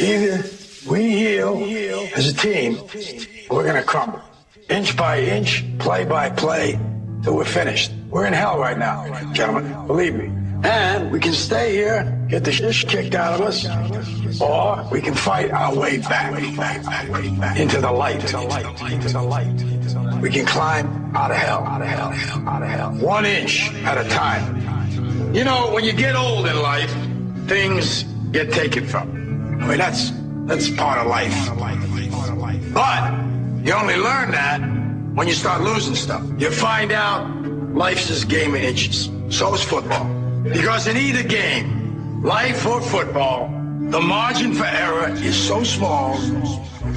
Either we heal as a team, or we're going to crumble. Inch by inch, play by play, till we're finished. We're in hell right now, gentlemen, believe me. And we can stay here, get the shit kicked out of us, or we can fight our way back into the light. We can climb out of hell. 1 inch at a time. You know, when you get old in life, things get taken from you. I mean, that's part of life. But you only learn that when you start losing stuff. You find out life's this game of inches. So is football. Because in either game, life or football, the margin for error is so small.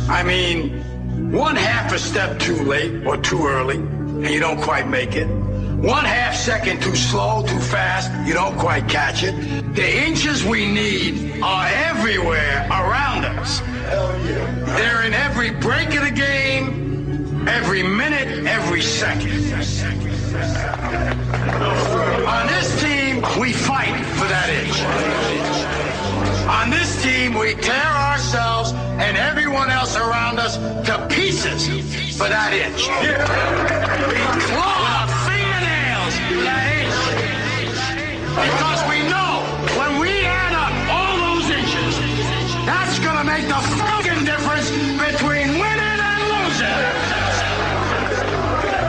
I mean, 1/2 a step too late or too early, and you don't quite make it. 1/2 second too slow, too fast, you don't quite catch it. The inches we need are everywhere around us. They're in every break of the game, every minute, every second. On this team, we fight for that inch. On this team, we tear ourselves and everyone else around us to pieces for that inch. We claw our fingernails for that inch. Because we know when we add up all those inches, that's going to make the fucking difference between winning and losing.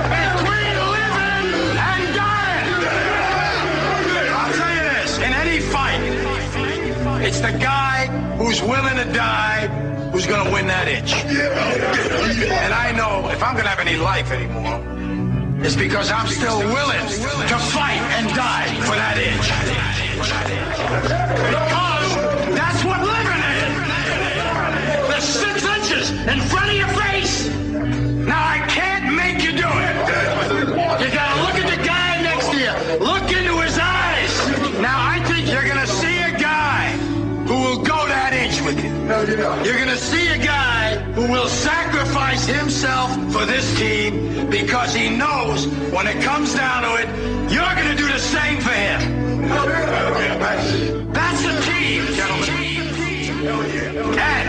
Between living and dying. I'll tell you this, in any fight, it's the guy who's willing to die who's going to win that inch. And I know if I'm going to have any life anymore, it's because I'm still willing to fight and die for that inch. Because that's what living is. There's 6 inches in front of your face. Now, I can't make you do it. You got to look at the guy next to you. Look into his eyes. Now, I think you're going to see a guy who will go that inch with you. You're going to see a guy who will sacrifice himself for this team because he knows when it comes down to it, you're going to do the same for him. That's the team, gentlemen. And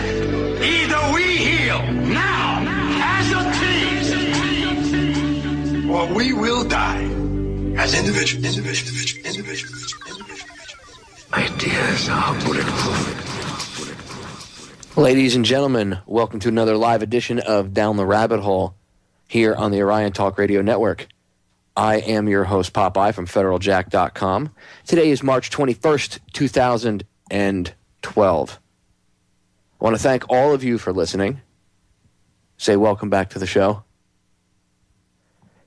either we heal now as a team, or we will die as individuals. Ideas are bulletproof. Ladies and gentlemen, welcome to another live edition of Down the Rabbit Hole here on the Orion Talk Radio Network. I am your host, Popeye from FederalJack.com. Today is March 21st, 2012. I want to thank all of you for listening. Say welcome back to the show.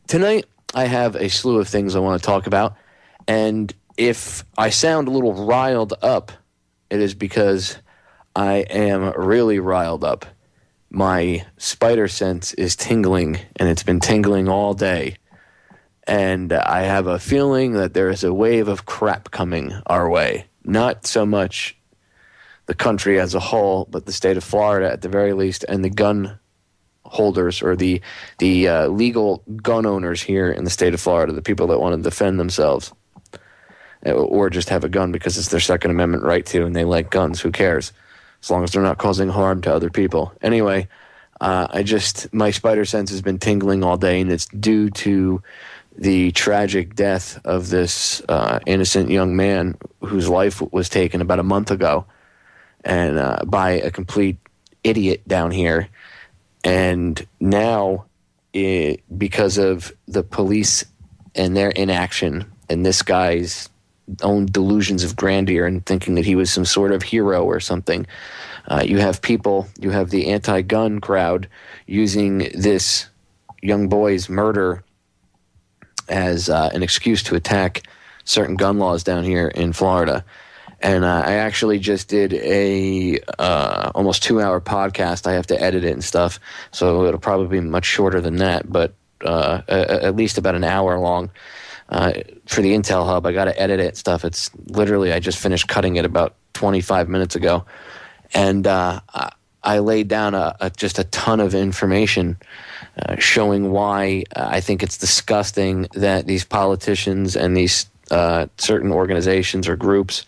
Tonight, I have a slew of things I want to talk about, and if I sound a little riled up, it is because I am really riled up. My spider sense is tingling, and it's been tingling all day. And I have a feeling that there is a wave of crap coming our way. Not so much the country as a whole, but the state of Florida at the very least, and the gun holders or the legal gun owners here in the state of Florida, the people that want to defend themselves. Or just have a gun because it's their Second Amendment right to, and they like guns. Who cares? As long as they're not causing harm to other people. Anyway, my spider sense has been tingling all day, and it's due to the tragic death of this innocent young man whose life was taken about a month ago, and by a complete idiot down here. And now, because of the police and their inaction, and this guy's own delusions of grandeur and thinking that he was some sort of hero or something. You have the anti-gun crowd using this young boy's murder as an excuse to attack certain gun laws down here in Florida. And I actually just did a almost 2-hour podcast. I have to edit it and stuff, so it'll probably be much shorter than that, but at least about an hour long. For the Intel Hub, I got to edit it and stuff. It's literally, I just finished cutting it about 25 minutes ago. And I laid down just a ton of information showing why I think it's disgusting that these politicians and these certain organizations or groups,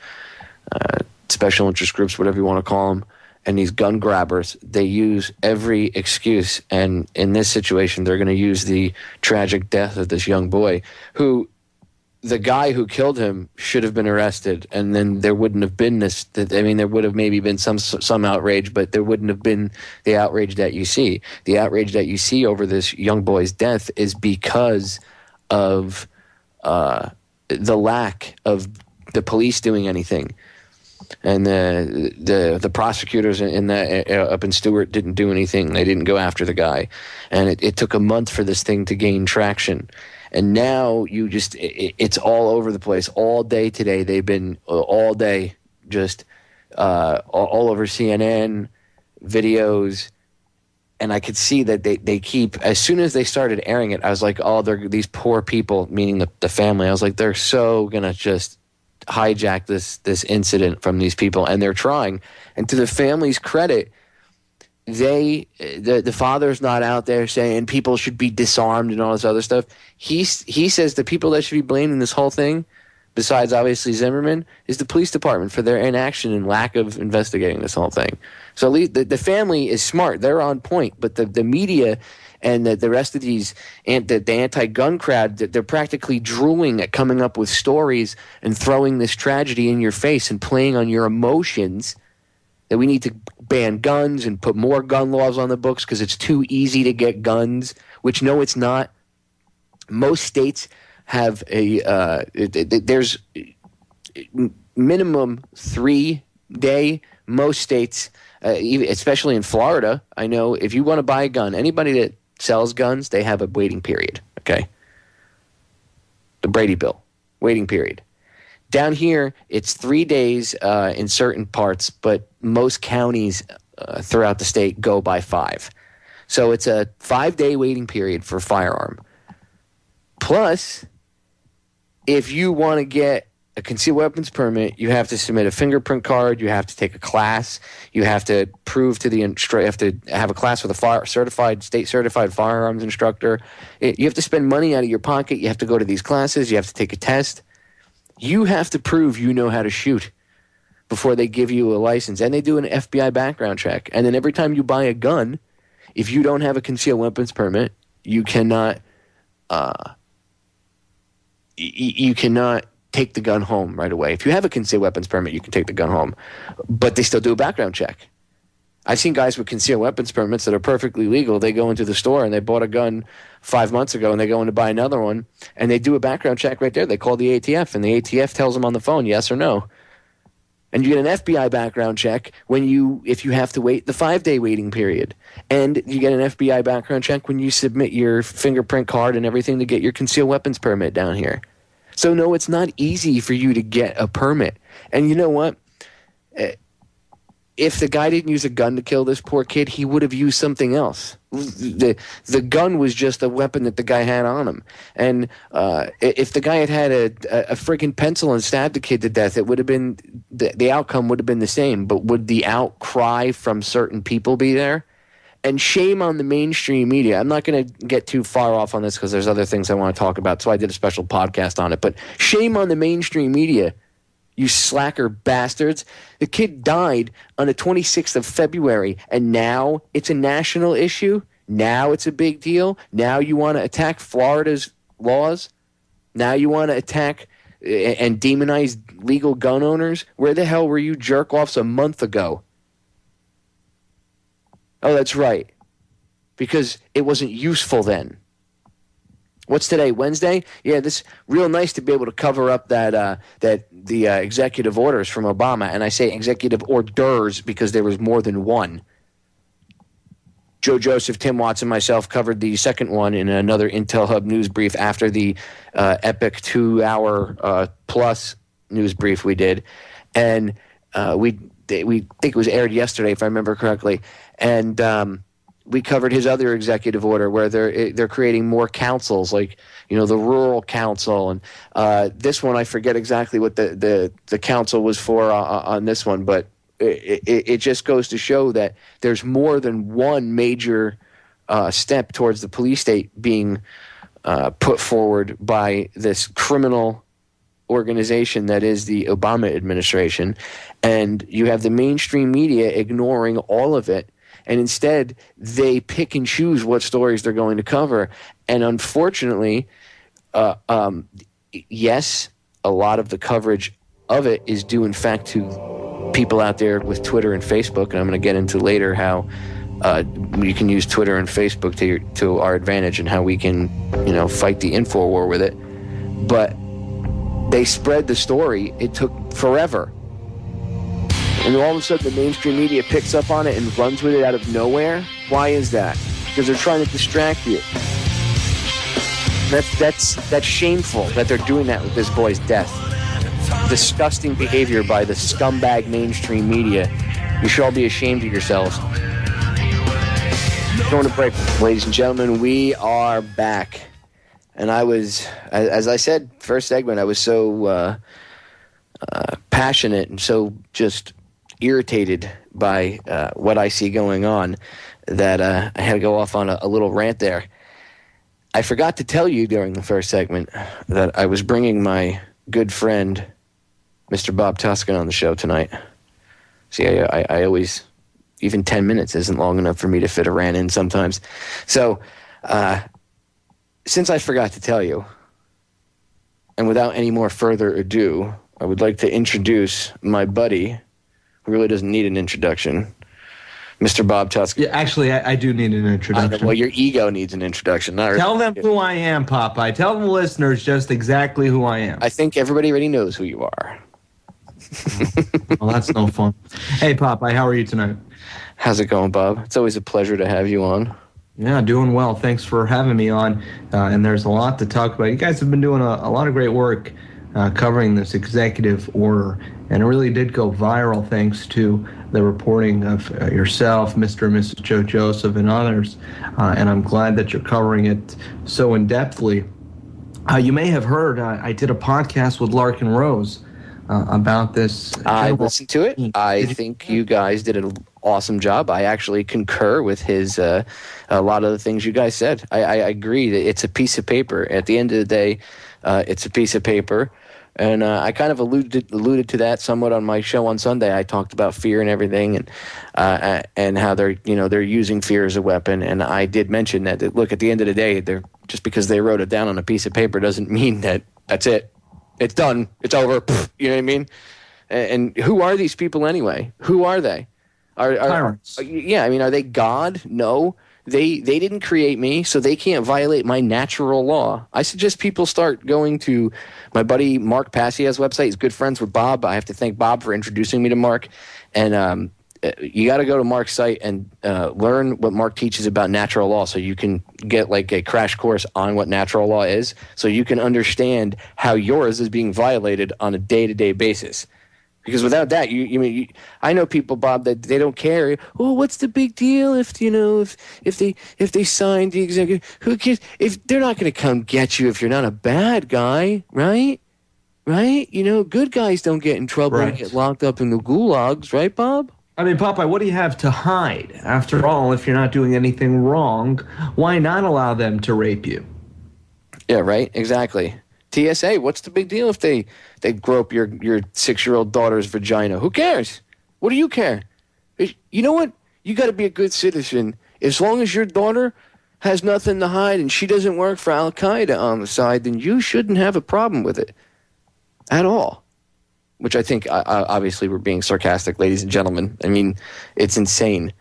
special interest groups, whatever you want to call them, and these gun grabbers, they use every excuse. And in this situation, they're going to use the tragic death of this young boy who, the guy who killed him should have been arrested, and then there wouldn't have been this. I mean, there would have maybe been some outrage, but there wouldn't have been the outrage that you see. The outrage that you see over this young boy's death is because of the lack of the police doing anything. And the prosecutors up in Stewart didn't do anything. They didn't go after the guy. And it took a month for this thing to gain traction. And now it's all over the place. All day today, they've been all day just all over CNN, videos. And I could see that they keep, as soon as they started airing it, I was like, oh, they're these poor people, meaning the family. I was like, they're so going to just hijack this incident from these people, and they're trying. And to the family's credit, the father's not out there saying people should be disarmed and all this other stuff. He says the people that should be blamed in this whole thing, besides obviously Zimmerman, is the police department for their inaction and lack of investigating this whole thing. So at least the family is smart; they're on point. But the media and the rest of these the anti-gun crowd, they're practically drooling at coming up with stories and throwing this tragedy in your face and playing on your emotions, that we need to ban guns and put more gun laws on the books because it's too easy to get guns, which no, it's not. Most states have there's minimum 3-day. Most states, especially in Florida, I know if you want to buy a gun, anybody that sells guns, they have a waiting period, okay? The Brady Bill, waiting period. Down here, it's 3 days in certain parts, but most counties throughout the state go by 5. So it's a 5-day waiting period for a firearm. Plus, if you want to get a concealed weapons permit, you have to submit a fingerprint card, you have to take a class, you have to prove to the instructor, you have to have a class with a state-certified firearms instructor. You have to spend money out of your pocket, you have to go to these classes, you have to take a test. You have to prove you know how to shoot before they give you a license. And they do an FBI background check. And then every time you buy a gun, if you don't have a concealed weapons permit, you cannot take the gun home right away. If you have a concealed weapons permit, you can take the gun home. But they still do a background check. I've seen guys with concealed weapons permits that are perfectly legal. They go into the store and they bought a gun 5 months ago and they go in to buy another one and they do a background check right there. They call the ATF and the ATF tells them on the phone yes or no. And you get an FBI background check if you have to wait the 5-day waiting period. And you get an FBI background check when you submit your fingerprint card and everything to get your concealed weapons permit down here. So no, it's not easy for you to get a permit. And you know what? If the guy didn't use a gun to kill this poor kid, he would have used something else. The gun was just a weapon that the guy had on him. And if the guy had a friggin' pencil and stabbed the kid to death, it would have been the outcome would have been the same. But would the outcry from certain people be there? And shame on the mainstream media. I'm not going to get too far off on this because there's other things I want to talk about, so I did a special podcast on it. But shame on the mainstream media, you slacker bastards. The kid died on the 26th of February, and now it's a national issue? Now it's a big deal? Now you want to attack Florida's laws? Now you want to attack and demonize legal gun owners? Where the hell were you jerk-offs a month ago? Oh, that's right. Because it wasn't useful then. What's today, Wednesday? Yeah, this real nice to be able to cover up the executive orders from Obama. And I say executive orders because there was more than one. Joe Joseph, Tim Watts, and myself covered the second one in another Intel Hub news brief after the epic 2-hour plus news brief we did. And we think it was aired yesterday, if I remember correctly. And we covered his other executive order where they're creating more councils, like, you know, the rural council. And this one, I forget exactly what the council was for on this one, but it just goes to show that there's more than one major step towards the police state being put forward by this criminal organization that is the Obama administration, and you have the mainstream media ignoring all of it, and instead they pick and choose what stories they're going to cover. And unfortunately, yes, a lot of the coverage of it is due, in fact, to people out there with Twitter and Facebook, and I'm going to get into later how we can use Twitter and Facebook to our advantage, and how we can, fight the info war with it. But they spread the story. It took forever. And all of a sudden the mainstream media picks up on it and runs with it out of nowhere. Why is that? Because they're trying to distract you. That's shameful that they're doing that with this boy's death. Disgusting behavior by the scumbag mainstream media. You should all be ashamed of yourselves. Going to break. Ladies and gentlemen, we are back. And I was, as I said, first segment, I was so passionate and so just irritated by what I see going on that I had to go off on a little rant there. I forgot to tell you during the first segment that I was bringing my good friend, Mr. Bob Tuskin, on the show tonight. See, I always, even 10 minutes isn't long enough for me to fit a rant in sometimes. So, since I forgot to tell you, and without any more further ado, I would like to introduce my buddy, who really doesn't need an introduction, Mr. Bob Tuskin. Yeah, actually, I do need an introduction. Well, your ego needs an introduction. Tell them who I am, Popeye. Tell the listeners just exactly who I am. I think everybody already knows who you are. Well, that's no fun. Hey, Popeye, how are you tonight? How's it going, Bob? It's always a pleasure to have you on. Yeah, doing well. Thanks for having me on. And there's a lot to talk about. You guys have been doing a lot of great work covering this executive order. And it really did go viral thanks to the reporting of yourself, Mr. and Mrs. Joe Joseph, and others. And I'm glad that you're covering it so in-depthly. You may have heard I did a podcast with Larkin Rose about this. I listened to it. I think you guys did an awesome job. I actually concur with his a lot of the things you guys said. I agree that it's a piece of paper. At the end of the day, it's a piece of paper. And I kind of alluded to that somewhat on my show on Sunday. I talked about fear and everything, and how they're using fear as a weapon. And I did mention that look, at the end of the day, they're just because they wrote it down on a piece of paper doesn't mean that that's it. It's done. It's over. You know what I mean? And who are these people anyway? Who are they? Are tyrants? Yeah, I mean, are they God? No. They didn't create me, so they can't violate my natural law. I suggest people start going to my buddy Mark Passia's website. He's good friends with Bob. I have to thank Bob for introducing me to Mark. And you got to go to Mark's site and learn what Mark teaches about natural law, so you can get like a crash course on what natural law is, so you can understand how yours is being violated on a day-to-day basis. Because without that, I know people, Bob, that they don't care. Oh, what's the big deal if they signed the executive? Who cares? If they're not going to come get you if you're not a bad guy, right? Right? Good guys don't get in trouble and get locked up in the gulags, right, Bob? I mean, Popeye, what do you have to hide? After all, if you're not doing anything wrong, why not allow them to rape you? Yeah, right. Exactly. TSA, what's the big deal if they grope your 6-year-old daughter's vagina? Who cares? What do you care? You know what? You got to be a good citizen. As long as your daughter has nothing to hide and she doesn't work for Al-Qaeda on the side, then you shouldn't have a problem with it at all. Which I think, obviously, we're being sarcastic, ladies and gentlemen. I mean, it's insane.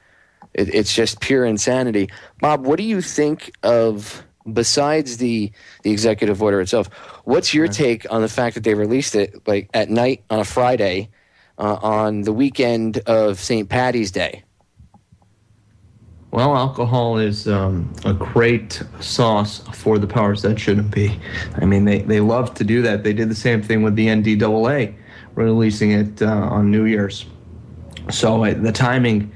It's just pure insanity. Bob, what do you think of... Besides the executive order itself, what's your take on the fact that they released it like at night on a Friday on the weekend of St. Paddy's Day? Well, alcohol is a great sauce for the powers that shouldn't be. I mean, they love to do that. They did the same thing with the NDAA, releasing it on New Year's. So the timing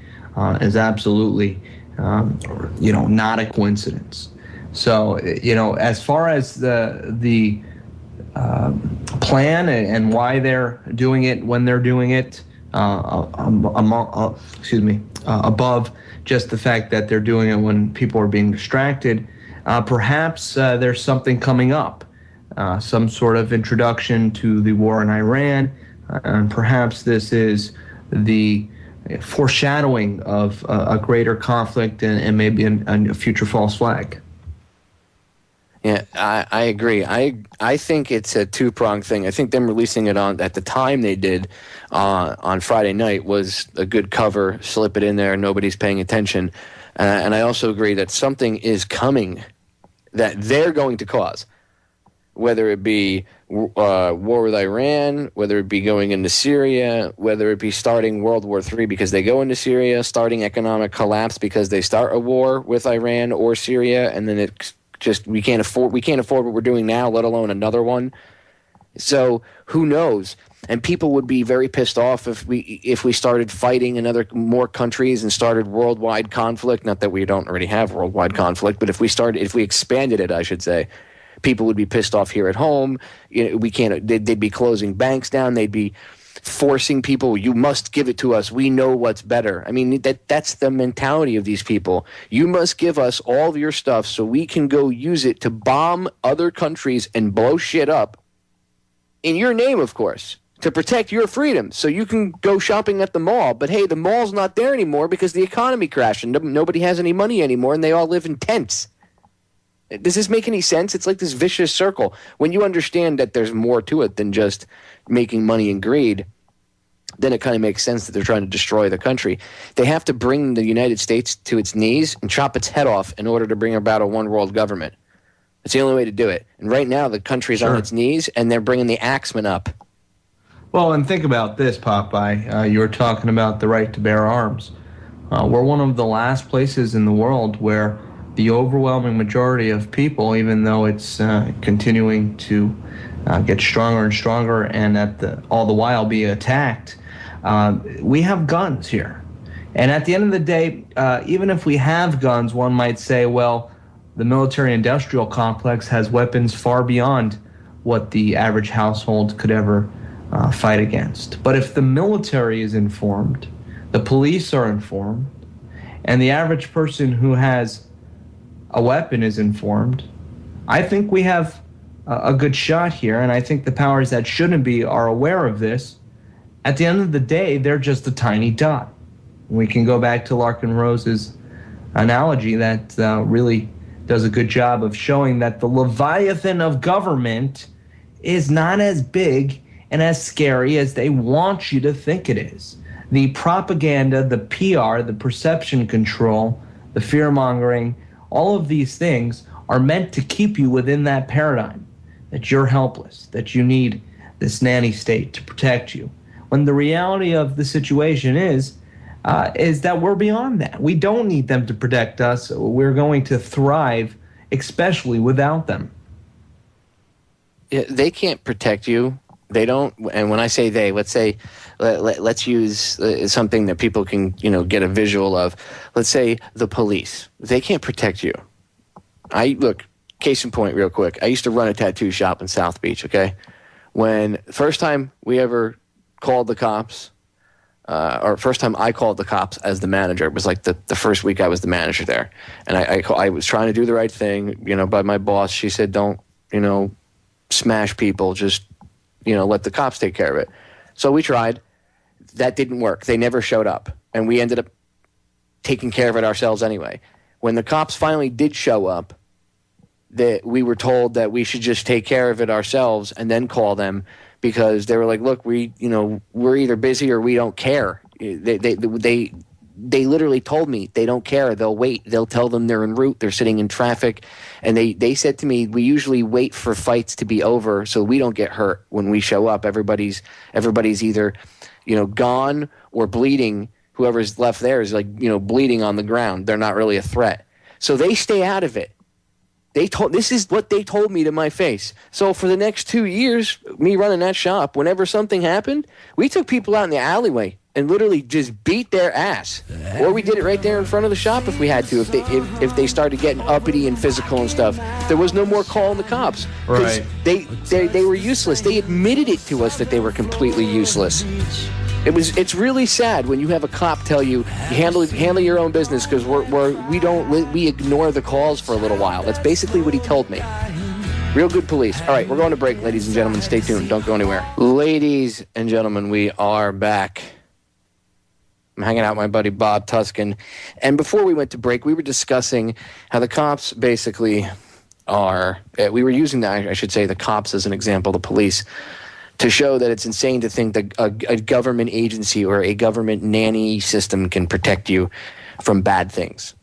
is absolutely, not a coincidence. So, as far as the plan and why they're doing it when they're doing it, above just the fact that they're doing it when people are being distracted, perhaps there's something coming up some sort of introduction to the war in Iran, and perhaps this is the foreshadowing of a greater conflict and maybe a future false flag. Yeah, I agree. I think it's a two-pronged thing. I think them releasing it on at the time they did on Friday night was a good cover. Slip it in there, nobody's paying attention. And I also agree that something is coming that they're going to cause, whether it be war with Iran, whether it be going into Syria, whether it be starting World War III because they go into Syria, starting economic collapse because they start a war with Iran or Syria, and then it's just we can't afford what we're doing now, let alone another one. So who knows? And people would be very pissed off if we started fighting in more countries and started worldwide conflict. Not that we don't already have worldwide conflict, but if we expanded it, I should say, people would be pissed off here at home. They'd be closing banks down. They'd be forcing people, you must give it to us. We know what's better. I mean, that's the mentality of these people. You must give us all of your stuff so we can go use it to bomb other countries and blow shit up in your name, of course, to protect your freedom so you can go shopping at the mall. But hey, the mall's not there anymore because the economy crashed and nobody has any money anymore and they all live in tents. Does this make any sense? It's like this vicious circle. When you understand that there's more to it than just making money and greed, then it kind of makes sense that they're trying to destroy the country. They have to bring the United States to its knees and chop its head off in order to bring about a one-world government. It's the only way to do it. And right now, the country's on its knees, and they're bringing the axemen up. Well, and think about this, Popeye. You were talking about the right to bear arms. We're one of the last places in the world where the overwhelming majority of people, even though it's continuing to get stronger and stronger and all the while be attacked, we have guns here. And at the end of the day, even if we have guns, one might say, well, the military-industrial complex has weapons far beyond what the average household could ever fight against. But if the military is informed, the police are informed, and the average person who has a weapon is informed, I think we have a good shot here, and I think the powers that shouldn't be are aware of this. At the end of the day, they're just a tiny dot. We can go back to Larkin Rose's analogy that really does a good job of showing that the Leviathan of government is not as big and as scary as they want you to think it is. The propaganda, the PR, the perception control, the fear-mongering, all of these things are meant to keep you within that paradigm, that you're helpless, that you need this nanny state to protect you. When the reality of the situation is that we're beyond that. We don't need them to protect us. We're going to thrive, especially without them. They can't protect you. They don't. And when I say they, let's use something that people can, get a visual of. Let's say the police. They can't protect you. Look, case in point, real quick. I used to run a tattoo shop in South Beach. Okay, when first time we ever called the cops. Or first time I called the cops as the manager. It was like the first week I was the manager there. And I was trying to do the right thing, by my boss. She said, don't, smash people. Just, let the cops take care of it. So we tried. That didn't work. They never showed up. And we ended up taking care of it ourselves anyway. When the cops finally did show up, that we were told that we should just take care of it ourselves and then call them. Because they were like, look, we're either busy or we don't care. They literally told me they don't care. They'll wait. They'll tell them they're en route. They're sitting in traffic. And they said to me, we usually wait for fights to be over so we don't get hurt when we show up. Everybody's either, gone or bleeding. Whoever's left there is bleeding on the ground. They're not really a threat. So they stay out of it. This is what they told me to my face. So for the next 2 years, me running that shop, whenever something happened, we took people out in the alleyway and literally just beat their ass. Or we did it right there in front of the shop if we had to, if they started getting uppity and physical and stuff. There was no more calling the cops. Right. They were useless. They admitted it to us that they were completely useless. It's really sad when you have a cop tell you handle your own business because we ignore the calls for a little while. That's basically what he told me. Real good police. All right, we're going to break, ladies and gentlemen. Stay tuned. Don't go anywhere. Ladies and gentlemen, we are back. I'm hanging out with my buddy Bob Tuskin. And before we went to break, we were discussing how the cops basically are, we were using, I should say, the cops as an example, the police, to show that it's insane to think that a government agency or a government nanny system can protect you from bad things.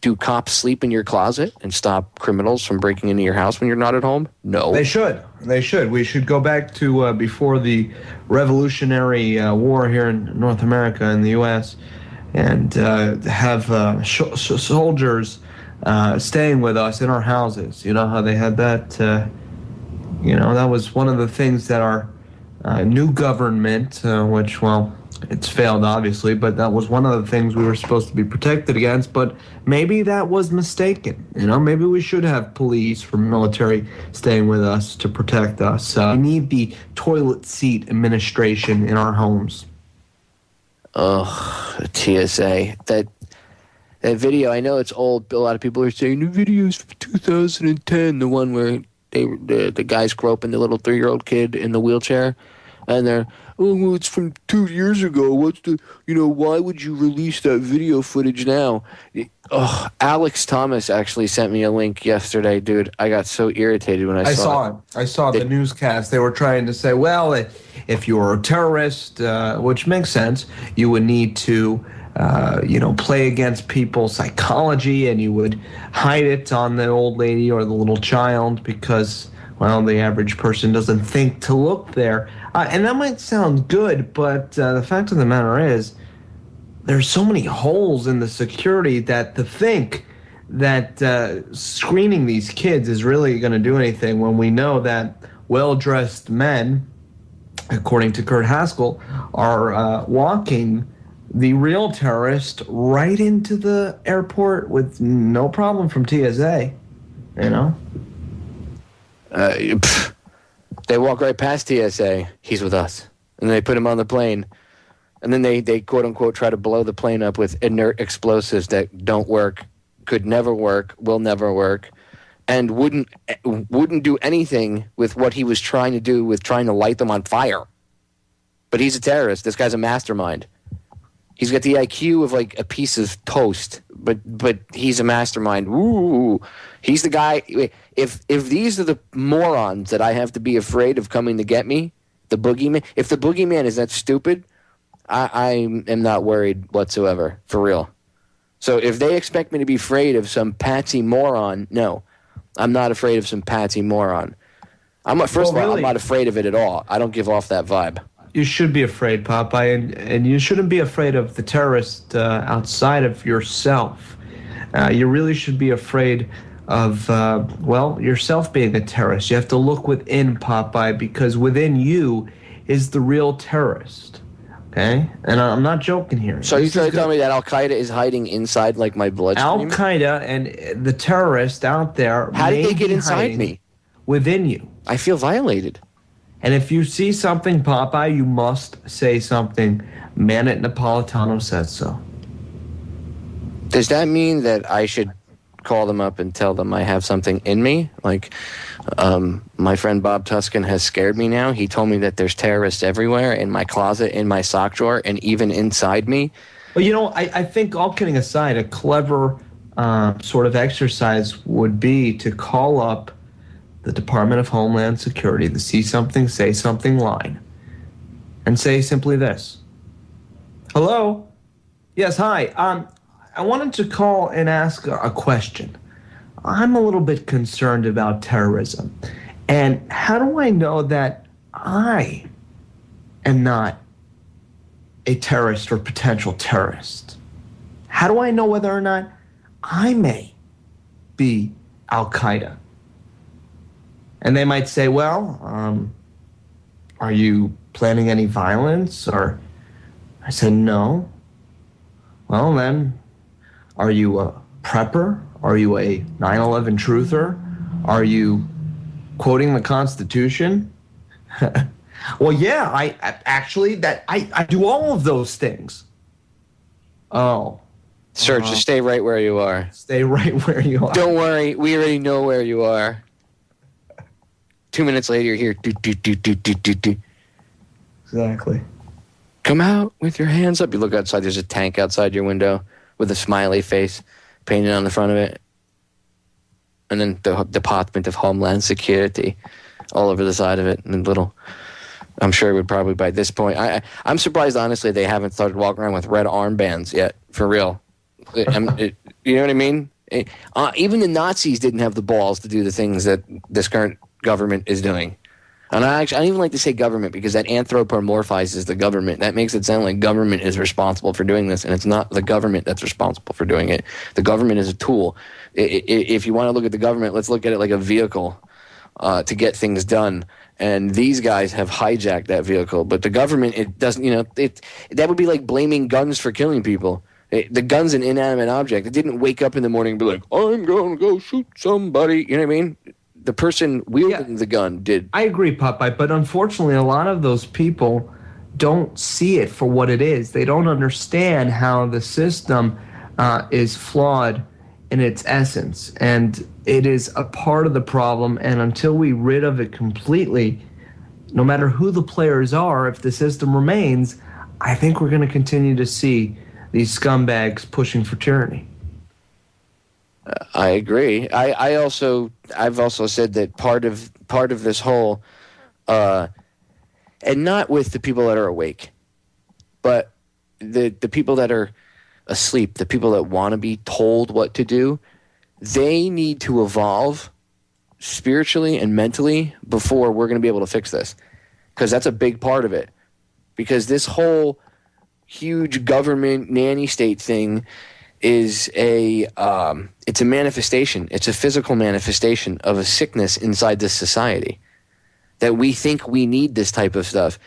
Do cops sleep in your closet and stop criminals from breaking into your house when you're not at home? No. They should. They should. We should go back to before the Revolutionary War here in North America and the U.S. and have soldiers staying with us in our houses. You know how they had that? That was one of the things that our new government, which, well, it's failed, obviously, but that was one of the things we were supposed to be protected against. But maybe that was mistaken. Maybe we should have police or military staying with us to protect us. We need the toilet seat administration in our homes. Oh, TSA. That video, I know it's old, but a lot of people are saying the video's from 2010, the one where the guy's groping the little 3-year-old kid in the wheelchair, and they're, oh, well, it's from 2 years ago. Why would you release that video footage now? Oh, Alex Thomas actually sent me a link yesterday, dude. I got so irritated when I saw it. I saw the newscast. They were trying to say, well, if you're a terrorist, which makes sense, you would need to, play against people's psychology, and you would hide it on the old lady or the little child because, well, the average person doesn't think to look there. And that might sound good, but the fact of the matter is there's so many holes in the security that to think that screening these kids is really going to do anything when we know that well-dressed men, according to Kurt Haskell, are walking the real terrorist right into the airport with no problem from TSA, They walk right past TSA. He's with us. And they put him on the plane. And then they quote-unquote try to blow the plane up with inert explosives that don't work, could never work, will never work, and wouldn't do anything with what he was trying to do with trying to light them on fire. But he's a terrorist. This guy's a mastermind. He's got the IQ of like a piece of toast, but he's a mastermind. Ooh, he's the guy. If these are the morons that I have to be afraid of coming to get me, the boogeyman. If the boogeyman is that stupid, I am not worried whatsoever, for real. So if they expect me to be afraid of some patsy moron, no, I'm not afraid of some patsy moron. First of all, I'm not afraid of it at all. I don't give off that vibe. You should be afraid, Popeye, and you shouldn't be afraid of the terrorist outside of yourself. You really should be afraid of, yourself being a terrorist. You have to look within, Popeye, because within you is the real terrorist. Okay? And I'm not joking here. So you're trying to tell me that Al-Qaeda is hiding inside, like, my bloodstream? Al-Qaeda and the terrorists out there... How did they get inside me? Within you. I feel violated. And if you see something, Popeye, you must say something. Man it Napolitano said so. Does that mean that I should call them up and tell them I have something in me? Like, my friend Bob Tuskin has scared me now. He told me that there's terrorists everywhere, in my closet, in my sock drawer, and even inside me. Well, I think, all kidding aside, a clever sort of exercise would be to call up the Department of Homeland Security, the See Something, Say Something line, and say simply this. Hello? Yes, hi. I wanted to call and ask a question. I'm a little bit concerned about terrorism. And how do I know that I am not a terrorist or potential terrorist? How do I know whether or not I may be Al-Qaeda? And they might say, well, are you planning any violence? Or I said, no. Well, then, are you a prepper? Are you a 9/11 truther? Are you quoting the Constitution? Well, yeah, I do all of those things. Oh. Sir, just stay right where you are. Stay right where you are. Don't worry, we already know where you are. 2 minutes later, you're here. Do, do, do, do, do, do, do. Exactly. Come out with your hands up. You look outside. There's a tank outside your window with a smiley face painted on the front of it. And then the Department of Homeland Security all over the side of it. And I'm sure it would probably by this point. I'm surprised, honestly, they haven't started walking around with red armbands yet. For real. You know what I mean? Even the Nazis didn't have the balls to do the things that this current government is doing. And I don't even like to say government because that anthropomorphizes the government. That makes it sound like government is responsible for doing this, and it's not the government that's responsible for doing it. The government is a tool. If you want to look at the government, let's look at it like a vehicle to get things done. And these guys have hijacked that vehicle. But the government, it doesn't, that would be like blaming guns for killing people. The gun's an inanimate object. It didn't wake up in the morning and be like, I'm going to go shoot somebody. You know what I mean? The person wielding the gun did. I agree, Popeye, but unfortunately a lot of those people don't see it for what it is. They don't understand how the system is flawed in its essence, and it is a part of the problem, and until we rid of it completely, no matter who the players are, if the system remains, I think we're going to continue to see these scumbags pushing for tyranny. I agree. I've also said that part of this whole, and not with the people that are awake, but the people that are asleep, the people that want to be told what to do, they need to evolve spiritually and mentally before we're going to be able to fix this, because that's a big part of it. Because this whole huge government nanny state thing is it's a manifestation. It's a physical manifestation of a sickness inside this society, that we think we need this type of stuff.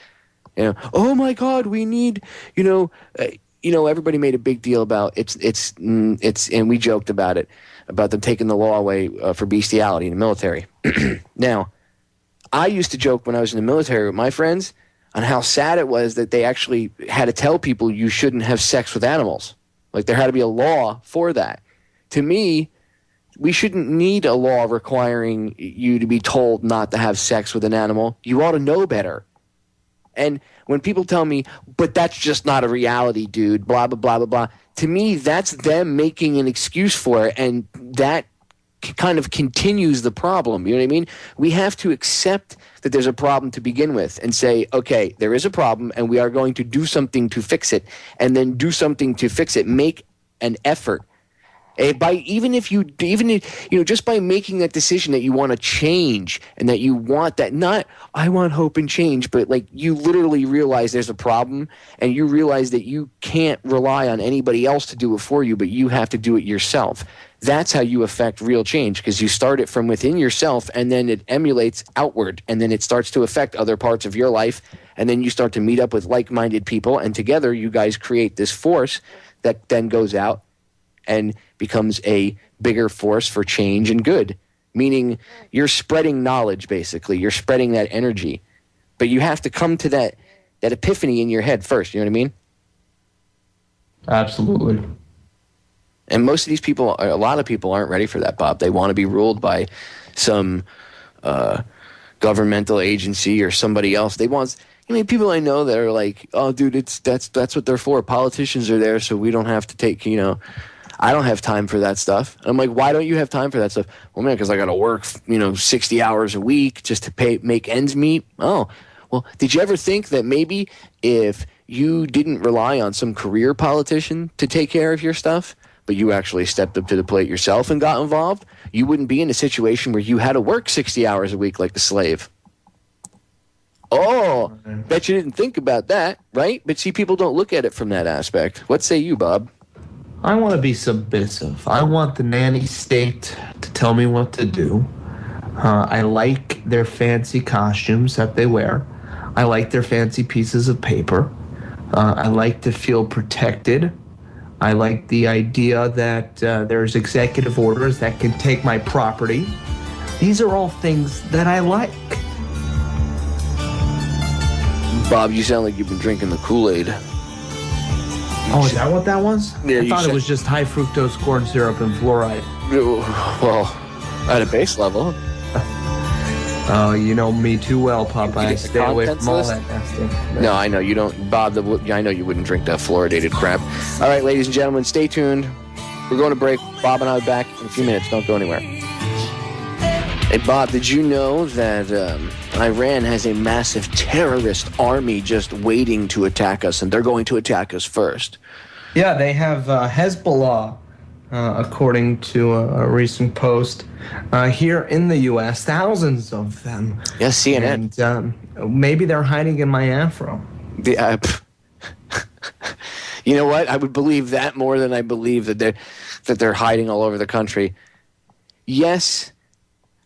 Oh my God, we need, everybody made a big deal about it's and we joked about it, about them taking the law away for bestiality in the military. Now, I used to joke when I was in the military with my friends on how sad it was that they actually had to tell people you shouldn't have sex with animals. Like, there had to be a law for that. To me, we shouldn't need a law requiring you to be told not to have sex with an animal. You ought to know better. And when people tell me, but that's just not a reality, dude, blah, blah, blah, blah, blah, to me, that's them making an excuse for it, and that kind of continues the problem. You know what I mean? We have to accept that there's a problem to begin with and say, okay, there is a problem and we are going to do something to fix it, and then do something to fix it. Make an effort. Just by making that decision that you want to change and that you want that, not I want hope and change, but like you literally realize there's a problem and you realize that you can't rely on anybody else to do it for you, but you have to do it yourself. That's how you affect real change, because you start it from within yourself and then it emulates outward, and then it starts to affect other parts of your life, and then you start to meet up with like-minded people, and together you guys create this force that then goes out and becomes a bigger force for change and good. Meaning you're spreading knowledge, basically. You're spreading that energy. But you have to come to that epiphany in your head first, you know what I mean? Absolutely. And most of these people, a lot of people aren't ready for that, Bob. They want to be ruled by some governmental agency or somebody else. People I know that are like, oh, dude, that's what they're for. Politicians are there so we don't have to take, I don't have time for that stuff. And I'm like, why don't you have time for that stuff? Well, man, because I got to work, 60 hours a week just to make ends meet. Oh, well, did you ever think that maybe if you didn't rely on some career politician to take care of your stuff, but you actually stepped up to the plate yourself and got involved, you wouldn't be in a situation where you had to work 60 hours a week like the slave? Oh, bet you didn't think about that, right? But see, people don't look at it from that aspect. What say you, Bob? I want to be submissive. I want the nanny state to tell me what to do. I like their fancy costumes that they wear. I like their fancy pieces of paper. I like to feel protected. I like the idea that there's executive orders that can take my property. These are all things that I like. Bob, you sound like you've been drinking the Kool-Aid. Oh, is that what that was? Yeah, I thought it was just high fructose corn syrup and fluoride. Well, at a base level. Oh, you know me too well, Popeye. get the Stay away contents from all list? that nasty. No, I know you don't, Bob. I know you wouldn't drink that fluoridated crap. All right, ladies and gentlemen, stay tuned. We're going to break. Bob and I will be back in a few minutes. Don't go anywhere. Hey, Bob, did you know that Iran has a massive terrorist army just waiting to attack us, and they're going to attack us first? Yeah, they have Hezbollah, according to a recent post, here in the U.S., thousands of them. Yes, CNN. And maybe they're hiding in my afro. You know what? I would believe that more than I believe that they're hiding all over the country. Yes,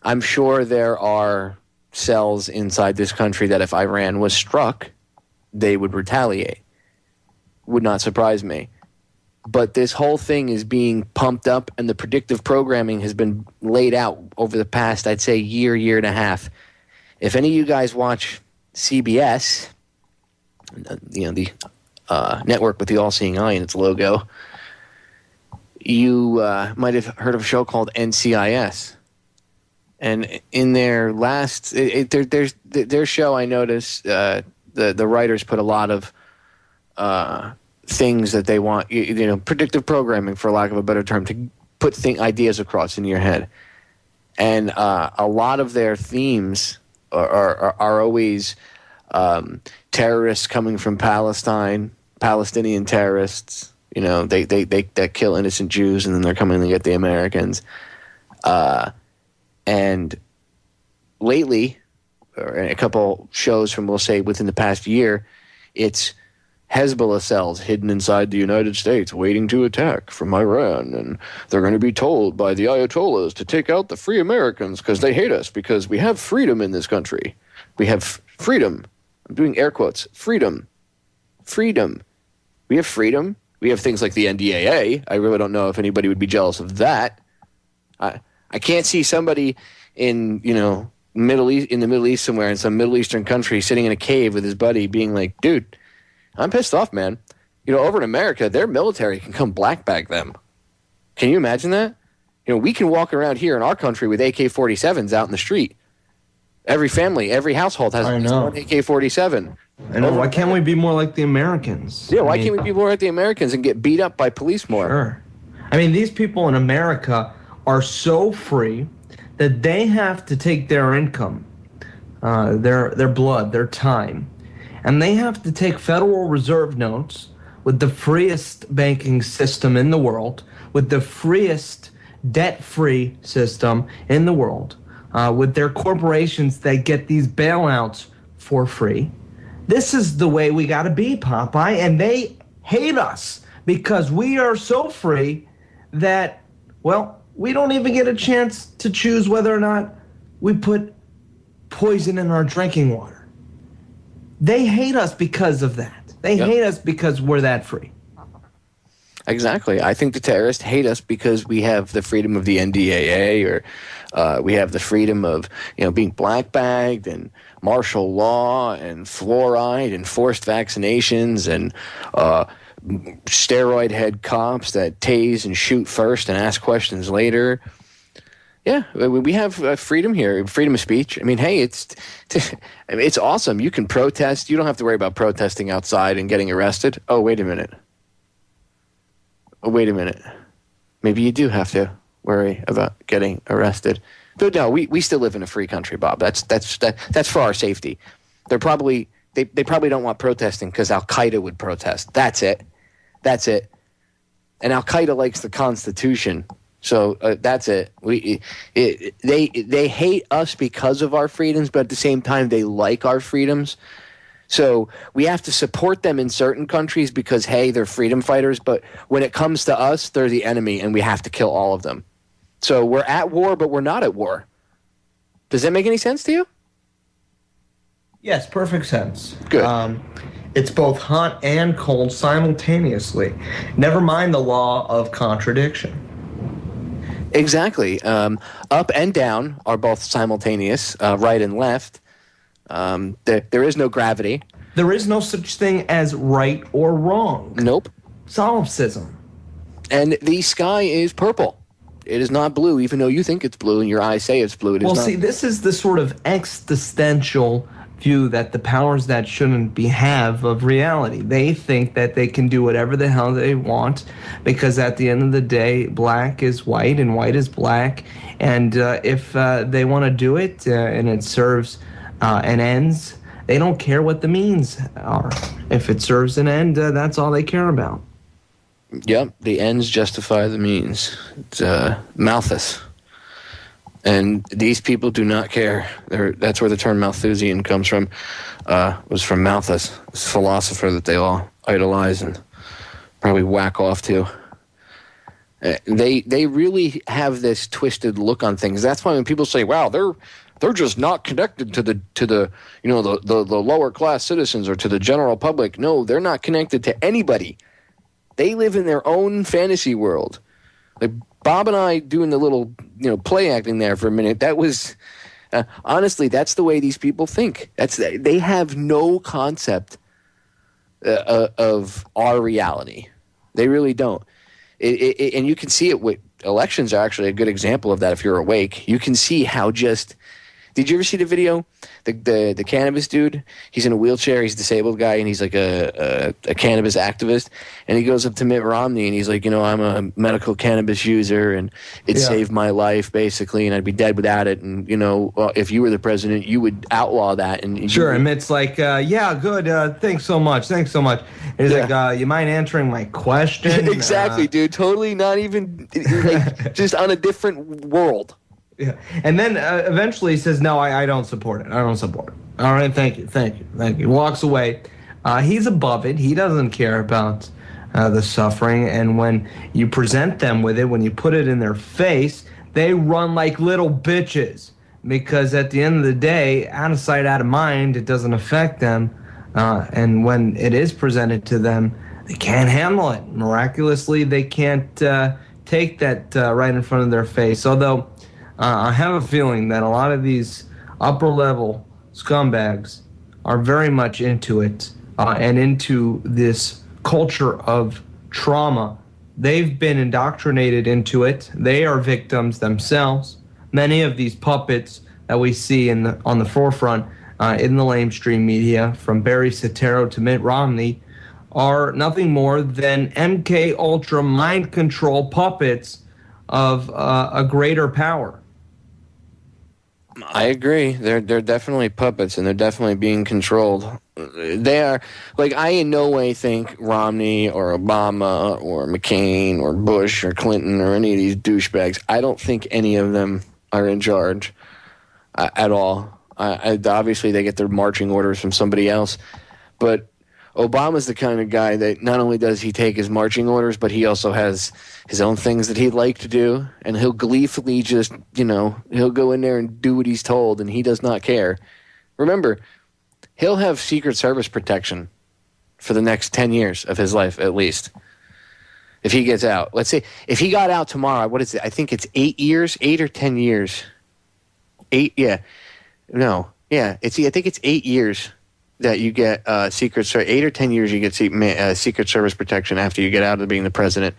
I'm sure there are cells inside this country that if Iran was struck, they would retaliate. Would not surprise me. But this whole thing is being pumped up, and the predictive programming has been laid out over the past, I'd say, year and a half. If any of you guys watch CBS, the network with the all-seeing eye in its logo, you might have heard of a show called NCIS. And in their last, their show, I noticed the writers put a lot of things that they want, predictive programming, for lack of a better term, to put ideas across in your head. And a lot of their themes are always terrorists coming from Palestine, Palestinian terrorists. They kill innocent Jews, and then they're coming to get the Americans. And lately, or a couple shows from, we'll say, within the past year, it's Hezbollah cells hidden inside the United States waiting to attack from Iran. And they're going to be told by the Ayatollahs to take out the free Americans because they hate us, because we have freedom in this country. We have freedom. I'm doing air quotes. Freedom. Freedom. We have freedom. We have things like the NDAA. I really don't know if anybody would be jealous of that. I can't see somebody in the Middle East somewhere, in some Middle Eastern country, sitting in a cave with his buddy being like, dude, I'm pissed off, man. Over in America, their military can come black bag them. Can you imagine that? We can walk around here in our country with AK-47s out in the street. Every family, every household has one AK-47. I know. Why can't we be more like the Americans? Yeah, why can't we be more like the Americans and get beat up by police more? Sure. I mean, these people in America are so free that they have to take their income, their blood, their time, and they have to take Federal Reserve notes with the freest banking system in the world, with the freest debt-free system in the world, with their corporations that get these bailouts for free. This is the way we got to be, Popeye, and they hate us because we are so free that, well, we don't even get a chance to choose whether or not we put poison in our drinking water. They hate us because of that. They hate us because we're that free. Exactly. I think the terrorists hate us because we have the freedom of the NDAA, or we have the freedom of being black bagged, and martial law, and fluoride, and forced vaccinations, and steroid head cops that tase and shoot first and ask questions later. Yeah, we have freedom here, freedom of speech. I mean, hey, it's awesome. You can protest. You don't have to worry about protesting outside and getting arrested. Oh, wait a minute. Maybe you do have to worry about getting arrested. But no, we still live in a free country, Bob. That's for our safety. They probably don't want protesting because Al-Qaeda would protest. That's it. And Al-Qaeda likes the Constitution. So that's it. They hate us because of our freedoms, but at the same time, they like our freedoms. So we have to support them in certain countries because, hey, they're freedom fighters. But when it comes to us, they're the enemy, and we have to kill all of them. So we're at war, but we're not at war. Does that make any sense to you? Yes, perfect sense. Good. It's both hot and cold simultaneously. Never mind the law of contradiction. Exactly. Up and down are both simultaneous, right and left. There is no gravity. There is no such thing as right or wrong. Nope. Solipsism. And the sky is purple. It is not blue, even though you think it's blue and your eyes say it's blue. It is Well, not. see, this is the sort of existential view that the powers that shouldn't be have of reality. They think that they can do whatever the hell they want because at the end of the day, black is white and white is black. And if they want to do it and it serves an ends, they don't care what the means are. If it serves an end, that's all they care about. Yep, the ends justify the means. It's Malthus. And these people do not care. That's where the term Malthusian comes from. Was from Malthus, this philosopher that they all idolize and probably whack off to. They really have this twisted look on things. That's why when people say, "Wow, they're just not connected to the the lower class citizens or to the general public," no, they're not connected to anybody. They live in their own fantasy world. Like Bob and I doing the little, play acting there for a minute. That was, honestly, that's the way these people think. They have no concept of our reality. They really don't. And you can see it with elections are actually a good example of that if you're awake. You can see how just... Did you ever see the video? The cannabis dude? He's in a wheelchair. He's a disabled guy, and he's like a cannabis activist. And he goes up to Mitt Romney, and he's like, I'm a medical cannabis user, and it saved my life, basically, and I'd be dead without it. And, if you were the president, you would outlaw that. And sure, and Mitt's like, yeah, good. Thanks so much. And he's like, you mind answering my question? Exactly, dude. Totally not even, just on a different world. Yeah, and then eventually he says, "No, I don't support it. I don't support it." All right, thank you. Walks away. He's above it. He doesn't care about the suffering. And when you present them with it, when you put it in their face, they run like little bitches. Because at the end of the day, out of sight, out of mind, it doesn't affect them. And when it is presented to them, they can't handle it. Miraculously, they can't take that right in front of their face. Although I have a feeling that a lot of these upper-level scumbags are very much into it and into this culture of trauma. They've been indoctrinated into it. They are victims themselves. Many of these puppets that we see on the forefront in the mainstream media, from Barry Soetoro to Mitt Romney, are nothing more than MK Ultra mind control puppets of a greater power. I agree. They're definitely puppets, and they're definitely being controlled. They are, I in no way think Romney or Obama or McCain or Bush or Clinton or any of these douchebags. I don't think any of them are in charge at all. Obviously, they get their marching orders from somebody else, but Obama's the kind of guy that not only does he take his marching orders, but he also has his own things that he'd like to do, and he'll gleefully just, he'll go in there and do what he's told, and he does not care. Remember, he'll have Secret Service protection for the next 10 years of his life, at least, if he gets out. Let's say, if he got out tomorrow, what is it? I think it's 8 years, 8 or 10 years. 8, yeah. No, yeah. I think it's 8 years that you get 8 or 10 years you get Secret Service protection after you get out of being the president.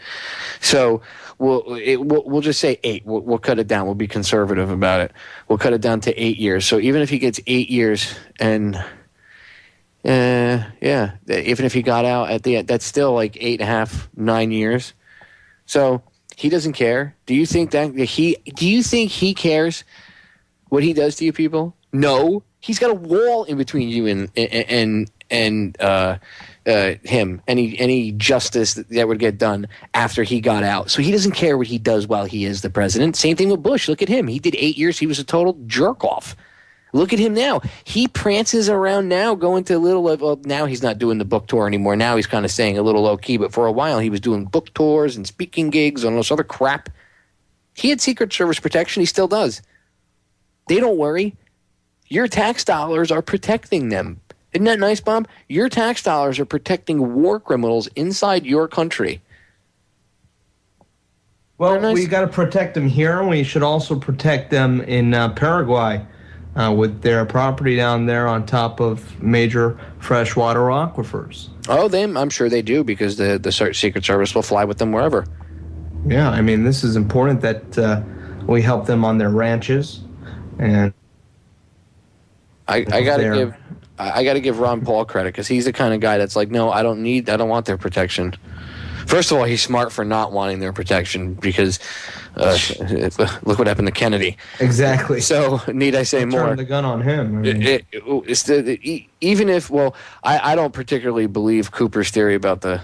So we'll just say 8. We'll cut it down. We'll be conservative about it. We'll cut it down to 8 years. So even if he gets 8 years and even if he got out at the end, that's still like 8.5, 9 years. So he doesn't care. Do you think he cares what he does to you people? No. He's got a wall in between you and him. Any justice that would get done after he got out. So he doesn't care what he does while he is the president. Same thing with Bush. Look at him. He did 8 years. He was a total jerk off. Look at him now. He prances around now, going to well, now he's not doing the book tour anymore. Now he's kind of staying a little low key. But for a while, he was doing book tours and speaking gigs and all this other crap. He had Secret Service protection. He still does. They don't worry. Your tax dollars are protecting them. Isn't that nice, Bob? Your tax dollars are protecting war criminals inside your country. Well, nice. We got to protect them here, and we should also protect them in Paraguay with their property down there on top of major freshwater aquifers. Oh, I'm sure they do, because the Secret Service will fly with them wherever. Yeah, I mean, this is important that we help them on their ranches, and I gotta give Ron Paul credit because he's the kind of guy that's like, no, I don't want their protection. First of all, he's smart for not wanting their protection because look what happened to Kennedy. Exactly. So need I say more? Turn the gun on him. I mean. Even if, well, I don't particularly believe Cooper's theory about the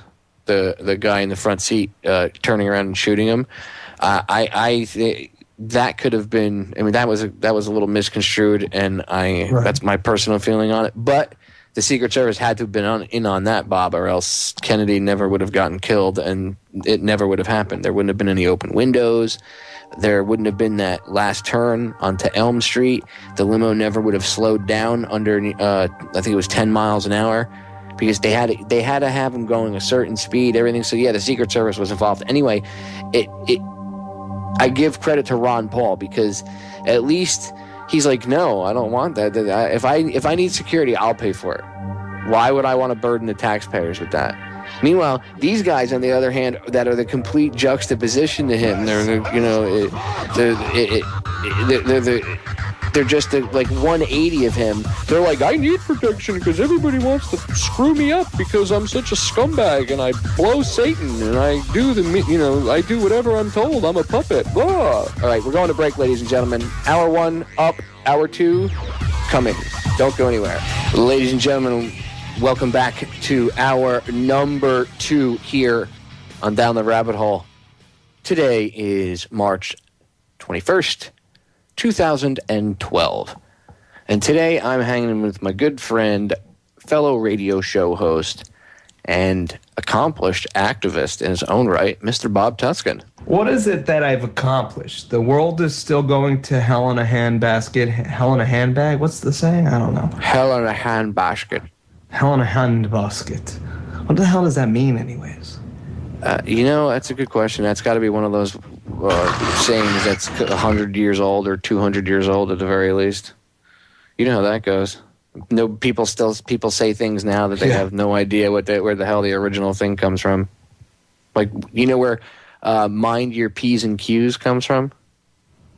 guy in the front seat turning around and shooting him. That could have been. I mean, that was a little misconstrued, and that's my personal feeling on it. But the Secret Service had to have been in on that, Bob, or else Kennedy never would have gotten killed, and it never would have happened. There wouldn't have been any open windows. There wouldn't have been that last turn onto Elm Street. The limo never would have slowed down under, I think it was 10 miles an hour, because they had to have him going a certain speed, everything. So yeah, the Secret Service was involved. Anyway, I give credit to Ron Paul because at least he's like, no, I don't want that. If I need security, I'll pay for it. Why would I want to burden the taxpayers with that? Meanwhile, these guys, on the other hand, that are the complete juxtaposition to him, they're just like 180 of him. They're like, I need protection because everybody wants to screw me up because I'm such a scumbag and I blow Satan and I do I do whatever I'm told. I'm a puppet. Blah. All right, we're going to break, ladies and gentlemen. Hour 1 up, hour 2 coming. Don't go anywhere. Ladies and gentlemen, welcome back to hour number 2 here on Down the Rabbit Hole. Today is March 21st. 2012. And today I'm hanging with my good friend, fellow radio show host, and accomplished activist in his own right, Mr. Bob Tuskin. What is it that I've accomplished? The world is still going to hell in a handbasket. Hell in a handbag? What's the saying? I don't know. Hell in a handbasket. Hell in a handbasket. What the hell does that mean anyways? That's a good question. That's got to be one of those sayings that's 100 years old or 200 years old at the very least. You know how that goes. No, people say things now that they have no idea where the hell the original thing comes from. Like, you know where mind your P's and Q's comes from?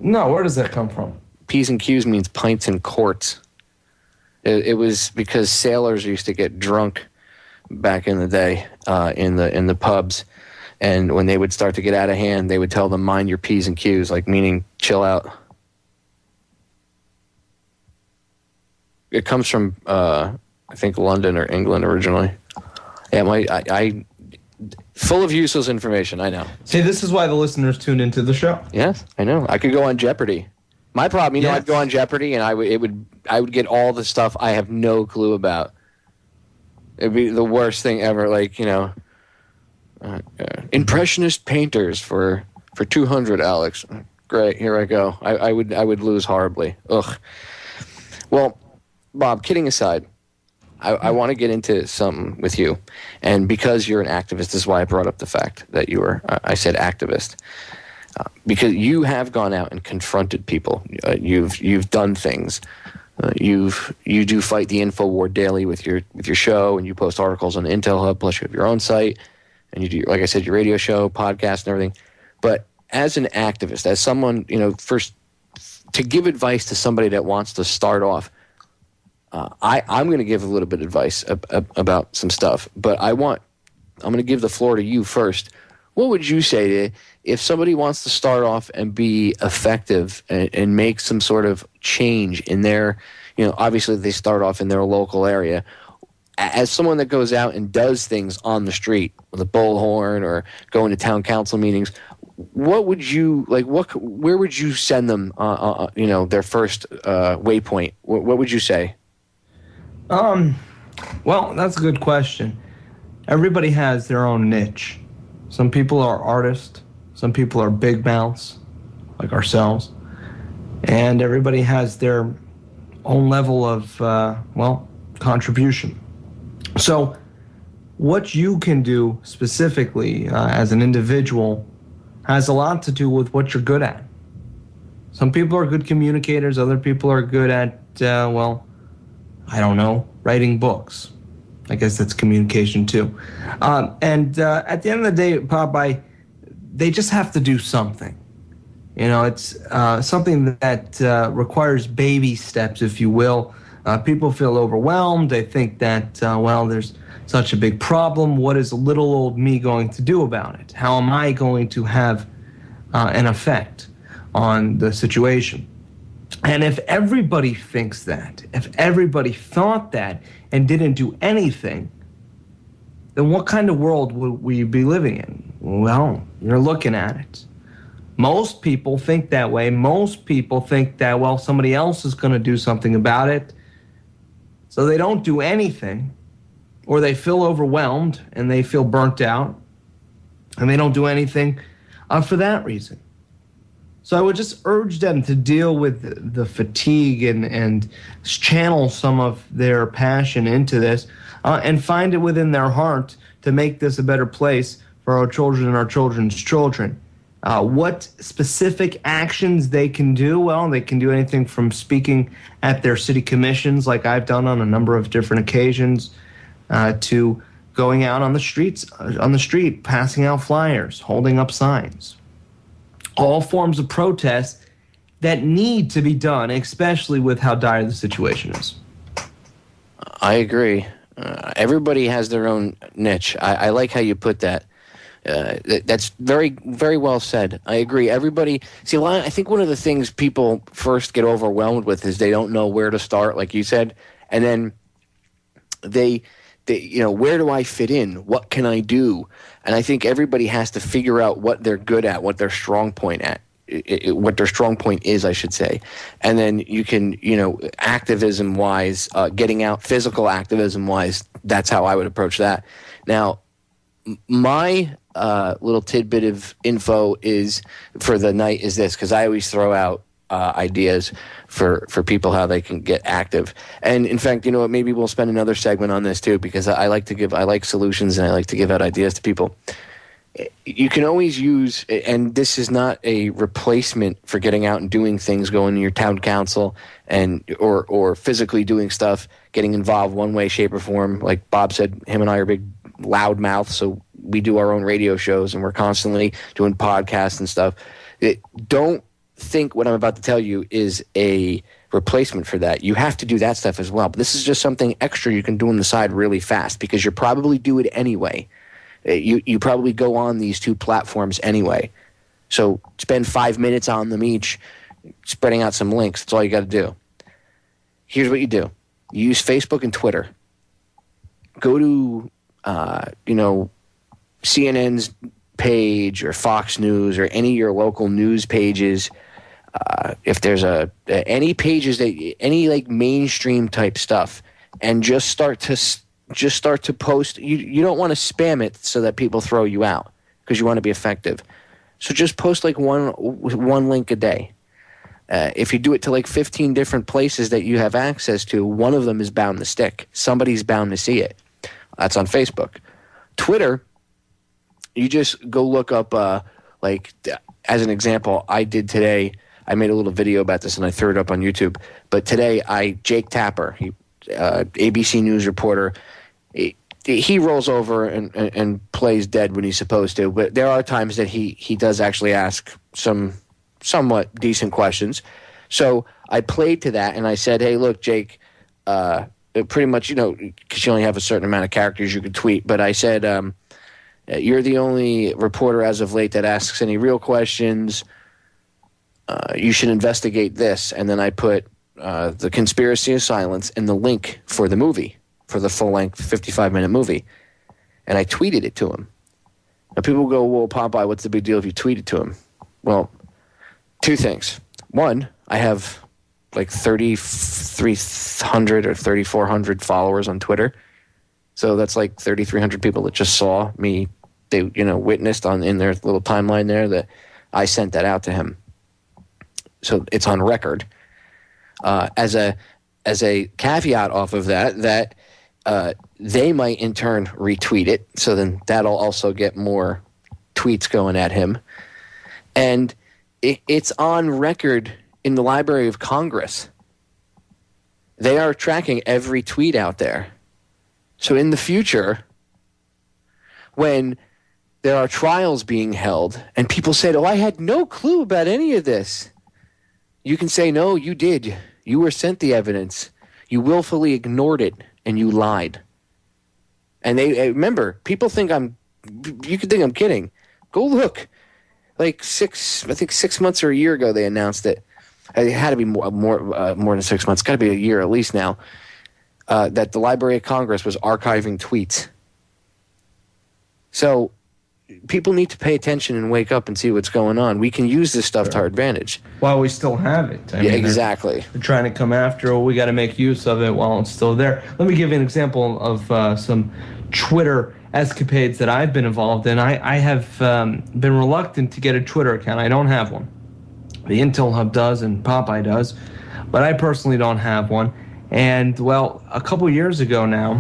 No, where does that come from? P's and Q's means pints and quarts. It was because sailors used to get drunk back in the day in the pubs. And when they would start to get out of hand, they would tell them, mind your P's and Q's, like meaning chill out. It comes from, I think, London or England originally. Yeah, I full of useless information, I know. See, this is why the listeners tune into the show. Yes, I know. I could go on Jeopardy. My problem, I'd go on Jeopardy and I would get all the stuff I have no clue about. It'd be the worst thing ever, like, impressionist painters for 200, Alex. Great, here I go. I would lose horribly. Ugh. Well, Bob, kidding aside, I want to get into something with you, and because you're an activist, this is why I brought up the fact that you were. I said activist because you have gone out and confronted people. You've done things. You do fight the info war daily with your show, and you post articles on the Intel Hub. Plus, you have your own site. And you do, like I said, your radio show, podcast, and everything. But as an activist, as someone, first to give advice to somebody that wants to start off, I'm going to give a little bit of advice about some stuff. But I'm going to give the floor to you first. What would you say if somebody wants to start off and be effective and make some sort of change in their, obviously they start off in their local area. As someone that goes out and does things on the street with a bullhorn or going to town council meetings, what would you like? Where would you send them? Their first waypoint. What would you say? Well, that's a good question. Everybody has their own niche. Some people are artists. Some people are big mouths, like ourselves, and everybody has their own level of contribution. So what you can do specifically as an individual has a lot to do with what you're good at. Some people are good communicators. Other people are good at, writing books. I guess that's communication too. And at the end of the day, Popeye, they just have to do something. It's something that requires baby steps, if you will. People feel overwhelmed. They think that, there's such a big problem. What is little old me going to do about it? How am I going to have an effect on the situation? And if everybody thinks that, if everybody thought that and didn't do anything, then what kind of world would we be living in? Well, you're looking at it. Most people think that way. Most people think that, somebody else is going to do something about it. So they don't do anything, or they feel overwhelmed and they feel burnt out, and they don't do anything for that reason. So I would just urge them to deal with the fatigue and channel some of their passion into this and find it within their heart to make this a better place for our children and our children's children. What specific actions they can do? Well, they can do anything from speaking at their city commissions, like I've done on a number of different occasions, to going out on the street, passing out flyers, holding up signs. All forms of protest that need to be done, especially with how dire the situation is. I agree. Everybody has their own niche. I like how you put that. That's very, very well said. I agree. Everybody, I think one of the things people first get overwhelmed with is they don't know where to start, like you said, and then they where do I fit in? What can I do? And I think everybody has to figure out what they're good at, what their strong point what their strong point is, I should say. And then you can, activism-wise, getting out, physical activism-wise, that's how I would approach that. Now, my little tidbit of info is for the night is this, because I always throw out ideas for people how they can get active. And in fact, maybe we'll spend another segment on this too, because I like solutions and I like to give out ideas to people. You can always use, and this is not a replacement for getting out and doing things, going to your town council and or physically doing stuff, getting involved one way, shape, or form. Like Bob said, him and I are big loud mouths, so we do our own radio shows and we're constantly doing podcasts and stuff. Don't think what I'm about to tell you is a replacement for that. You have to do that stuff as well. But this is just something extra you can do on the side really fast, because you probably do it anyway. You probably go on these two platforms anyway. So spend 5 minutes on them each, spreading out some links. That's all you got to do. Here's what you do. You use Facebook and Twitter. Go to, CNN's page or Fox News or any of your local news pages. If there's any pages any like mainstream type stuff, and just start to post. You don't want to spam it so that people throw you out, because you want to be effective. So just post like one link a day. If you do it to like 15 different places that you have access to, one of them is bound to stick. Somebody's bound to see it. That's on Facebook. Twitter, you just go look up, as an example, I did today. I made a little video about this and I threw it up on YouTube. But today, Jake Tapper, ABC News reporter, he rolls over and plays dead when he's supposed to. But there are times that he does actually ask some somewhat decent questions. So I played to that and I said, hey, look, Jake, pretty much, because you only have a certain amount of characters you could tweet. But I said, you're the only reporter as of late that asks any real questions. You should investigate this. And then I put The Conspiracy of Silence and the link for the movie, for the full-length 55-minute movie. And I tweeted it to him. Now, people go, well, Popeye, what's the big deal if you tweet it to him? Well, two things. One, I have like 3,300 or 3,400 followers on Twitter. So that's like 3,300 people that just saw me, they witnessed in their little timeline there that I sent that out to him. So it's on record. As a caveat off of that they might in turn retweet it. So then that'll also get more tweets going at him. And it's on record in the Library of Congress. They are tracking every tweet out there. So in the future, when there are trials being held, and people said, "Oh, I had no clue about any of this." You can say, "No, you did. You were sent the evidence. You willfully ignored it, and you lied." And they remember, people think you could think I'm kidding. Go look. Like 6 months or a year ago, they announced it. It had to be more than 6 months. It's got to be a year at least now. That the Library of Congress was archiving tweets. So people need to pay attention and wake up and see what's going on. We can use this stuff to our advantage. While we still have it. Yeah, exactly. They're trying to come after it. We got to make use of it while it's still there. Let me give you an example of some Twitter escapades that I've been involved in. I have been reluctant to get a Twitter account. I don't have one. The Intel Hub does and Popeye does, but I personally don't have one. And, well, a couple years ago now,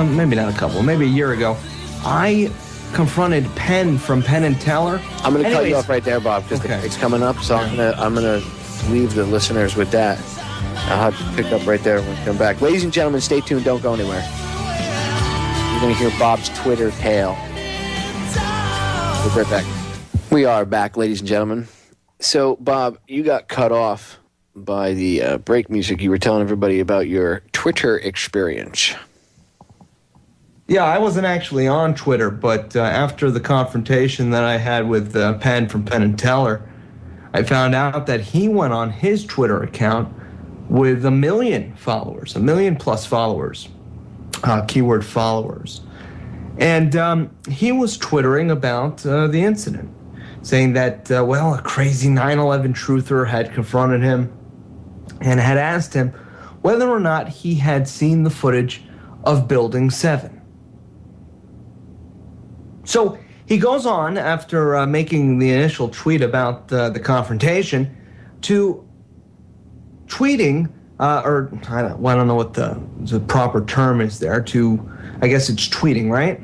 maybe not a couple, maybe a year ago, I confronted Penn from Penn and Teller. I'm going to cut you off right there, Bob, because it's coming up, so I'm gonna leave the listeners with that. I'll have to pick up right there when we come back. Ladies and gentlemen, stay tuned. Don't go anywhere. You're going to hear Bob's Twitter tale. We'll be right back. We are back, ladies and gentlemen. So, Bob, you got cut off by the break music. You were telling everybody about your Twitter experience. Yeah, I wasn't actually on Twitter, but after the confrontation that I had with Penn from Penn and Teller, I found out that he went on his Twitter account with 1 million followers, 1 million plus followers, keyword followers. And he was twittering about the incident, saying that, a crazy 9/11 truther had confronted him and had asked him whether or not he had seen the footage of Building 7. So he goes on, after making the initial tweet about the confrontation, to tweeting, I don't know what the proper term is there, I guess it's tweeting, right?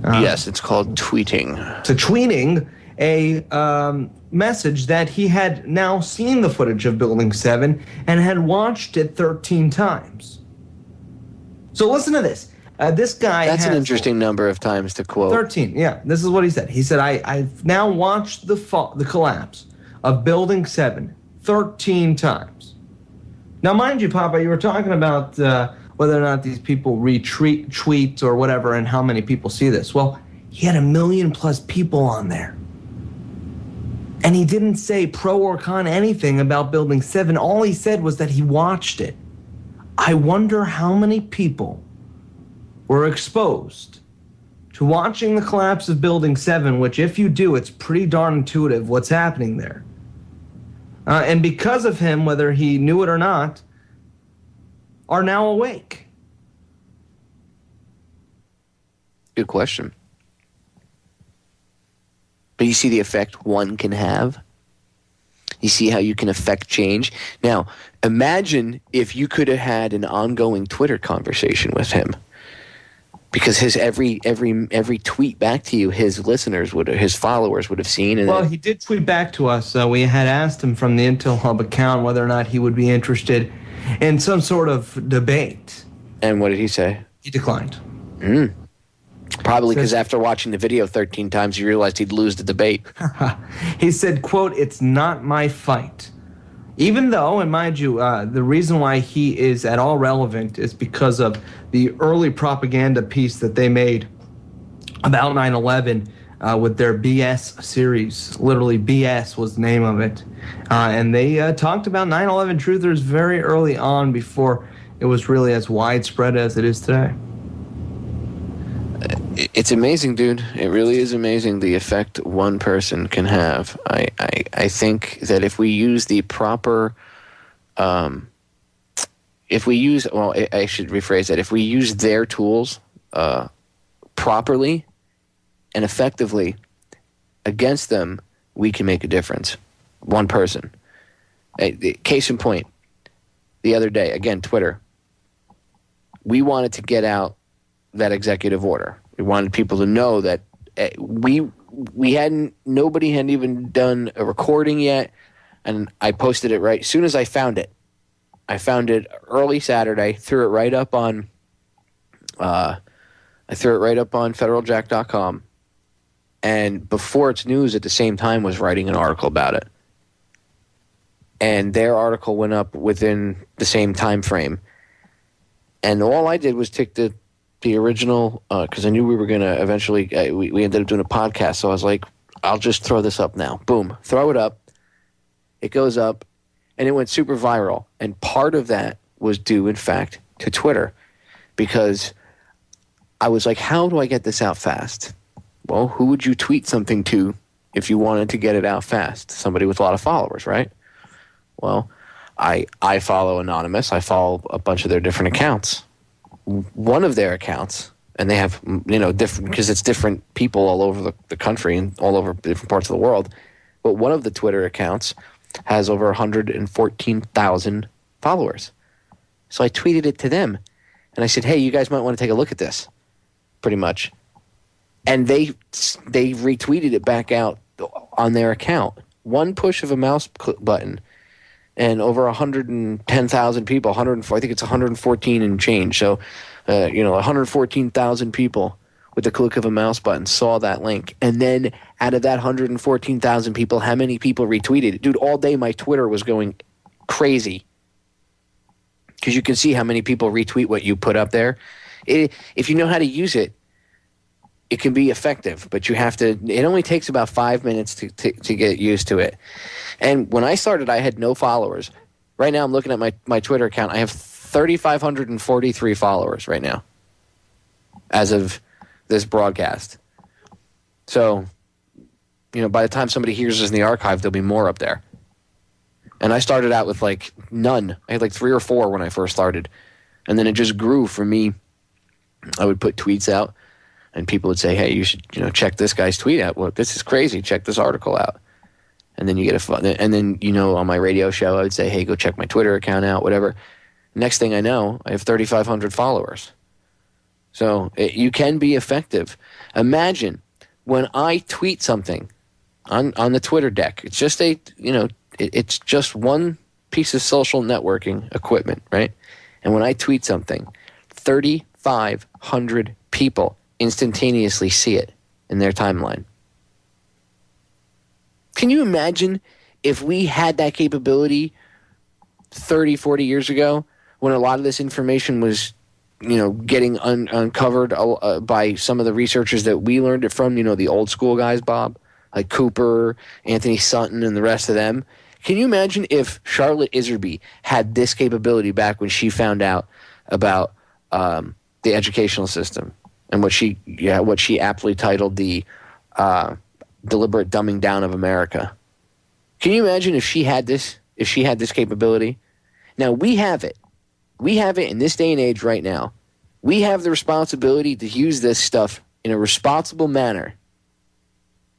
Yes, it's called tweeting. To tweeting a message that he had now seen the footage of Building 7 and had watched it 13 times. So listen to this. This guy That's an interesting number of times to quote. 13, yeah. This is what he said. He said, I've now watched the collapse of Building 7 13 times. Now, mind you, Papa, you were talking about whether or not these people retweet or whatever and how many people see this. Well, he had 1 million plus people on there. And he didn't say pro or con anything about Building 7. All he said was that he watched it. I wonder how many people were exposed to watching the collapse of Building 7, which if you do, it's pretty darn intuitive what's happening there. And because of him, whether he knew it or not, are now awake. Good question. But you see the effect one can have? You see how you can affect change? Now, imagine if you could have had an ongoing Twitter conversation with him. Because his every tweet back to you, his followers would have seen. Well, he did tweet back to us. We had asked him from the Intel Hub account whether or not he would be interested in some sort of debate. And what did he say? He declined. Probably because after watching the video 13 times, he realized he'd lose the debate. He said, quote, "It's not my fight." Even though, and mind you, the reason why he is at all relevant is because of the early propaganda piece that they made about 9/11 with their BS series. Literally, BS was the name of it. And they talked about 9/11 truthers very early on before it was really as widespread as it is today. It's amazing, dude. It really is amazing the effect one person can have. I think that if we use the proper, I should rephrase that. If we use their tools properly and effectively against them, we can make a difference. One person. Case in point, the other day, again, Twitter. We wanted to get out that executive order. We wanted people to know that nobody had even done a recording yet, and I posted it right as soon as I found it. I found it early Saturday, threw it right up on I threw it right up on federaljack.com. And before its news at the same time was writing an article about it. And their article went up within the same time frame. And all I did was take the original, because I knew we were going to eventually, we ended up doing a podcast. So I was like, I'll just throw this up now. Boom, throw it up. It goes up, and it went super viral. And part of that was due, in fact, to Twitter. Because I was like, how do I get this out fast? Well, who would you tweet something to if you wanted to get it out fast? Somebody with a lot of followers, right? Well, I follow Anonymous. I follow a bunch of their different accounts. One of their accounts, and they have, different, because it's different people all over the country and all over different parts of the world. But one of the Twitter accounts has over 114,000 followers. So I tweeted it to them. And I said, hey, you guys might want to take a look at this, pretty much. And they retweeted it back out on their account. One push of a mouse button, and over 110,000 people, I think it's 114 and change. So, 114,000 people with the click of a mouse button saw that link. And then out of that 114,000 people, how many people retweeted it? Dude, all day my Twitter was going crazy. Because you can see how many people retweet what you put up there. If you know how to use it, it can be effective, but you have to, it only takes about 5 minutes to get used to it. And when I started, I had no followers. Right now, I'm looking at my Twitter account. I have 3,543 followers right now as of this broadcast. So, by the time somebody hears this in the archive, there'll be more up there. And I started out with none. I had 3 or 4 when I first started. And then it just grew for me. I would put tweets out. And people would say, hey, you should, check this guy's tweet out. Well, this is crazy. Check this article out. And then you get and then, on my radio show, I would say, hey, go check my Twitter account out, whatever. Next thing I know, I have 3,500 followers. So you can be effective. Imagine when I tweet something on the Twitter deck. It's just it's just one piece of social networking equipment, right? And when I tweet something, 3,500 people instantaneously see it in their timeline. Can you imagine if we had that capability 30, 40 years ago when a lot of this information was, getting uncovered by some of the researchers that we learned it from, the old school guys, Bob, like Cooper, Anthony Sutton, and the rest of them? Can you imagine if Charlotte Iserby had this capability back when she found out about the educational system? And what she aptly titled the deliberate dumbing down of America. Can you imagine if she had this capability? Now, we have it. We have it in this day and age right now. We have the responsibility to use this stuff in a responsible manner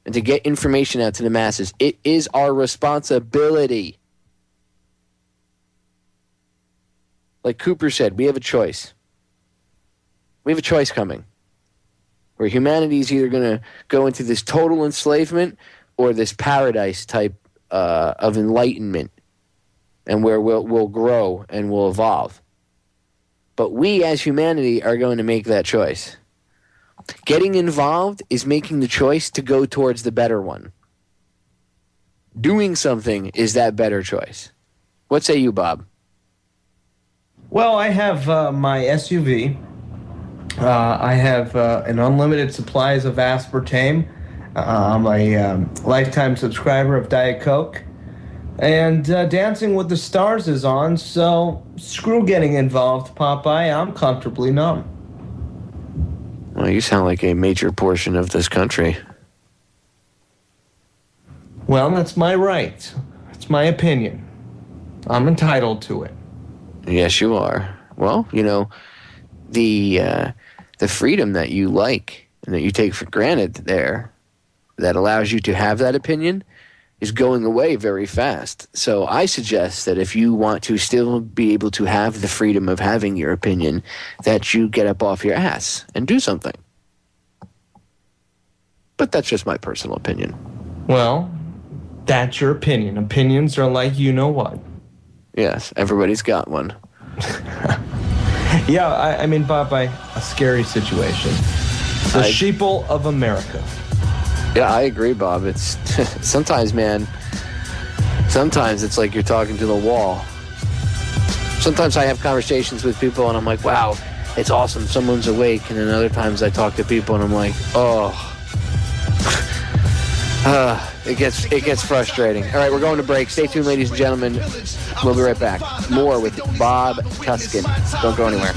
and to get information out to the masses. It is our responsibility. Like Cooper said, we have a choice. We have a choice coming, where humanity is either going to go into this total enslavement or this paradise type of enlightenment, and where we'll grow and we'll evolve. But we as humanity are going to make that choice. Getting involved is making the choice to go towards the better one. Doing something is that better choice. What say you, Bob? Well, I have my SUV. I have an unlimited supplies of aspartame. I'm a lifetime subscriber of Diet Coke. And Dancing with the Stars is on, so screw getting involved, Popeye. I'm comfortably numb. Well, you sound like a major portion of this country. Well, that's my right. It's my opinion. I'm entitled to it. Yes, you are. Well, the freedom that you like and that you take for granted there that allows you to have that opinion is going away very fast. So I suggest that if you want to still be able to have the freedom of having your opinion, that you get up off your ass and do something. But that's just my personal opinion. Well, that's your opinion. Opinions are like you know what. Yes, everybody's got one. Yeah, I mean, Popeye, a scary situation. The sheeple of America. Yeah, I agree, Bob. It's sometimes, man, sometimes it's like you're talking to the wall. Sometimes I have conversations with people and I'm like, wow, it's awesome, someone's awake. And then other times I talk to people and I'm like, oh. It gets frustrating. All right, we're going to break. Stay tuned, ladies and gentlemen. We'll be right back. More with Bob Tuskin. Don't go anywhere.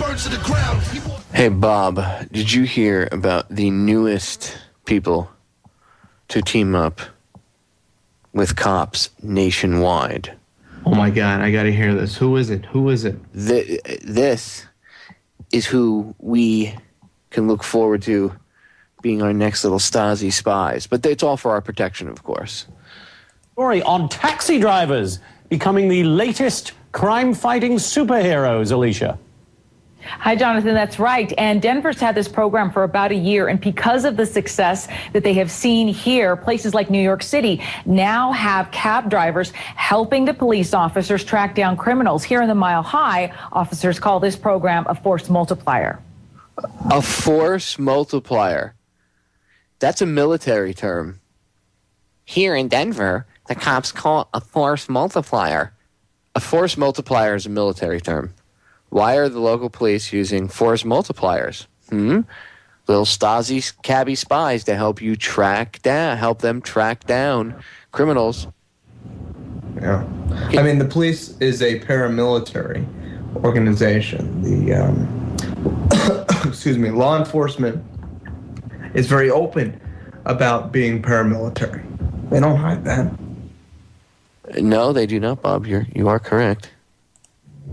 Hey, Bob, did you hear about the newest people to team up with cops nationwide? Oh, my God, I got to hear this. Who is it? This is who we can look forward to being our next little Stasi spies. But it's all for our protection, of course. Story on taxi drivers becoming the latest crime-fighting superheroes, Alicia. Hi, Jonathan. That's right. And Denver's had this program for about a year. And because of the success that they have seen here, places like New York City now have cab drivers helping the police officers track down criminals. Here in the Mile High, officers call this program a force multiplier. A force multiplier. That's a military term. Here in Denver, the cops call it a force multiplier. A force multiplier is a military term. Why are the local police using force multipliers? Little Stasi cabbie spies to help them track down criminals. Yeah. I mean, the police is a paramilitary organization. The law enforcement is very open about being paramilitary. They don't hide that. No, they do not, Bob. You are correct.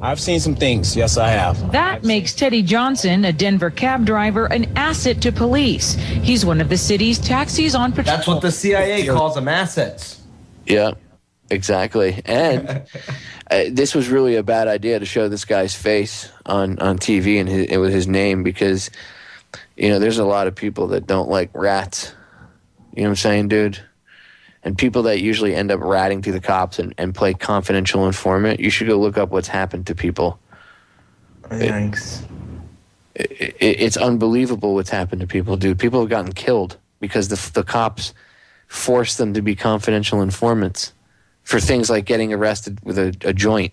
I've seen some things. Yes, I have. That makes Teddy Johnson, a Denver cab driver, an asset to police. He's one of the city's taxis on patrol. That's what the CIA calls them, assets. Yeah, exactly. And this was really a bad idea to show this guy's face on TV and with his name because, there's a lot of people that don't like rats. You know what I'm saying, dude? And people that usually end up ratting to the cops and play confidential informant, you should go look up what's happened to people. Thanks. It's unbelievable what's happened to people, dude. People have gotten killed because the cops forced them to be confidential informants for things like getting arrested with a joint.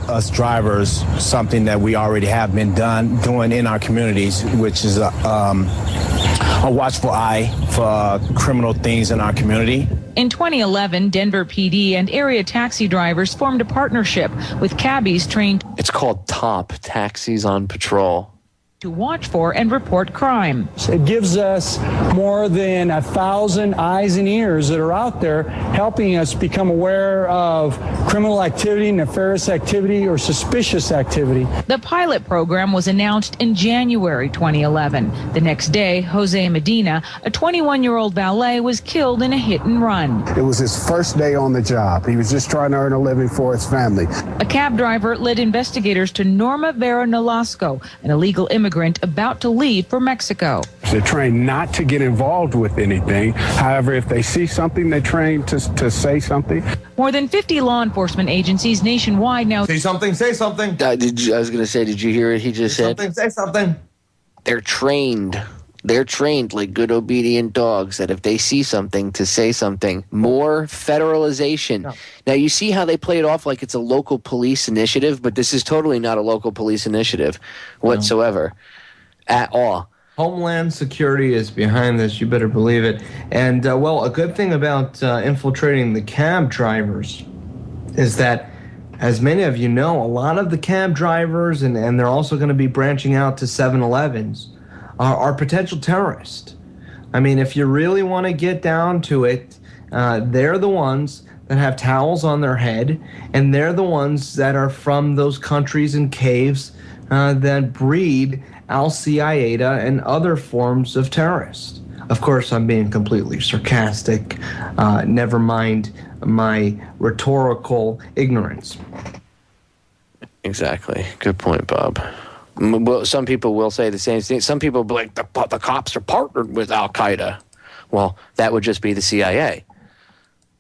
Us drivers, something that we already have been doing in our communities, which is a watchful eye for criminal things in our community. In 2011, Denver PD and area taxi drivers formed a partnership with cabbies trained. It's called TOP, Taxis on Patrol. To watch for and report crime. It gives us more than 1,000 eyes and ears that are out there helping us become aware of criminal activity, nefarious activity, or suspicious activity. The pilot program was announced in January 2011. The next day, Jose Medina, a 21-year-old valet, was killed in a hit and run. It was his first day on the job. He was just trying to earn a living for his family. A cab driver led investigators to Norma Vera Nolasco, an illegal immigrant about to leave for Mexico. They're trained not to get involved with anything. However, if they see something, they're trained to say something. More than 50 law enforcement agencies nationwide now. See something, say something. I was going to say, did you hear what he just said? Something, say something. They're trained. They're trained like good obedient dogs that if they see something, to say something. More federalization. No. Now, you see how they play it off like it's a local police initiative, but this is totally not a local police initiative whatsoever at all. Homeland Security is behind this, you better believe it. And, a good thing about infiltrating the cab drivers is that, as many of you know, a lot of the cab drivers, and they're also going to be branching out to 7-Elevens, are potential terrorists. I mean, if you really want to get down to it, they're the ones that have towels on their head, and they're the ones that are from those countries and caves that breed Al-Qaeda and other forms of terrorists. Of course, I'm being completely sarcastic. Never mind my rhetorical ignorance. Exactly. Good point, Bob. Well, some people will say the same thing. Some people will be like, the cops are partnered with Al-Qaeda. Well, that would just be the CIA.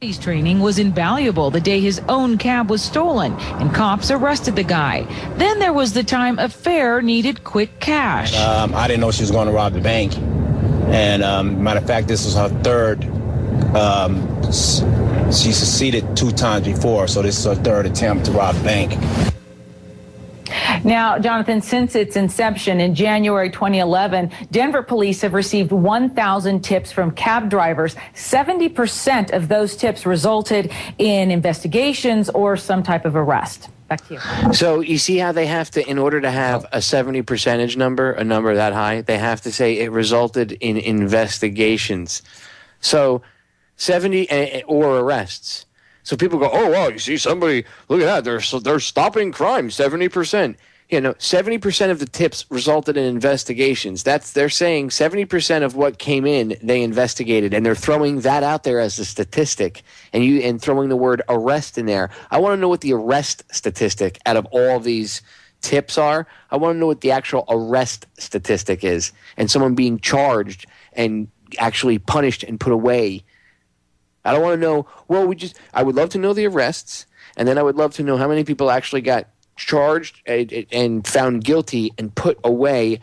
His training was invaluable the day his own cab was stolen and cops arrested the guy. Then there was the time a fare needed quick cash. I didn't know she was going to rob the bank. And matter of fact, this was her third. She succeeded 2 times before, so this is her third attempt to rob the bank. Now, Jonathan, since its inception in January 2011, Denver police have received 1,000 tips from cab drivers. 70% of those tips resulted in investigations or some type of arrest. Back to you. So you see how they have to, in order to have a 70% number, a number that high, they have to say it resulted in investigations. So 70 or arrests. So people go, oh, wow, you see somebody, look at that, they're stopping crime, 70%. You know, 70% of the tips resulted in investigations. They're saying 70% of what came in, they investigated, and they're throwing that out there as a statistic, and throwing the word arrest in there. I want to know what the arrest statistic out of all these tips are. I want to know what the actual arrest statistic is, and someone being charged and actually punished and put away. I don't want to know, I would love to know the arrests, and then I would love to know how many people actually got charged and found guilty and put away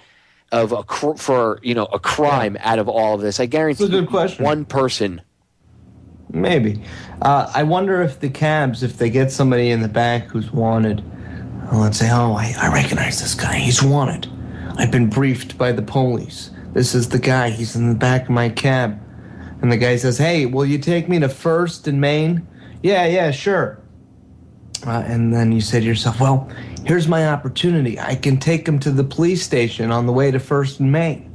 of a crime out of all of this. I guarantee That's a good question. One person. Maybe. I wonder if the cabs, if they get somebody in the back who's wanted, let's say, oh, I recognize this guy. He's wanted. I've been briefed by the police. This is the guy. He's in the back of my cab. And the guy says, hey, will you take me to First in Maine? Yeah, sure. And then you say to yourself, well, here's my opportunity. I can take him to the police station on the way to First in Maine.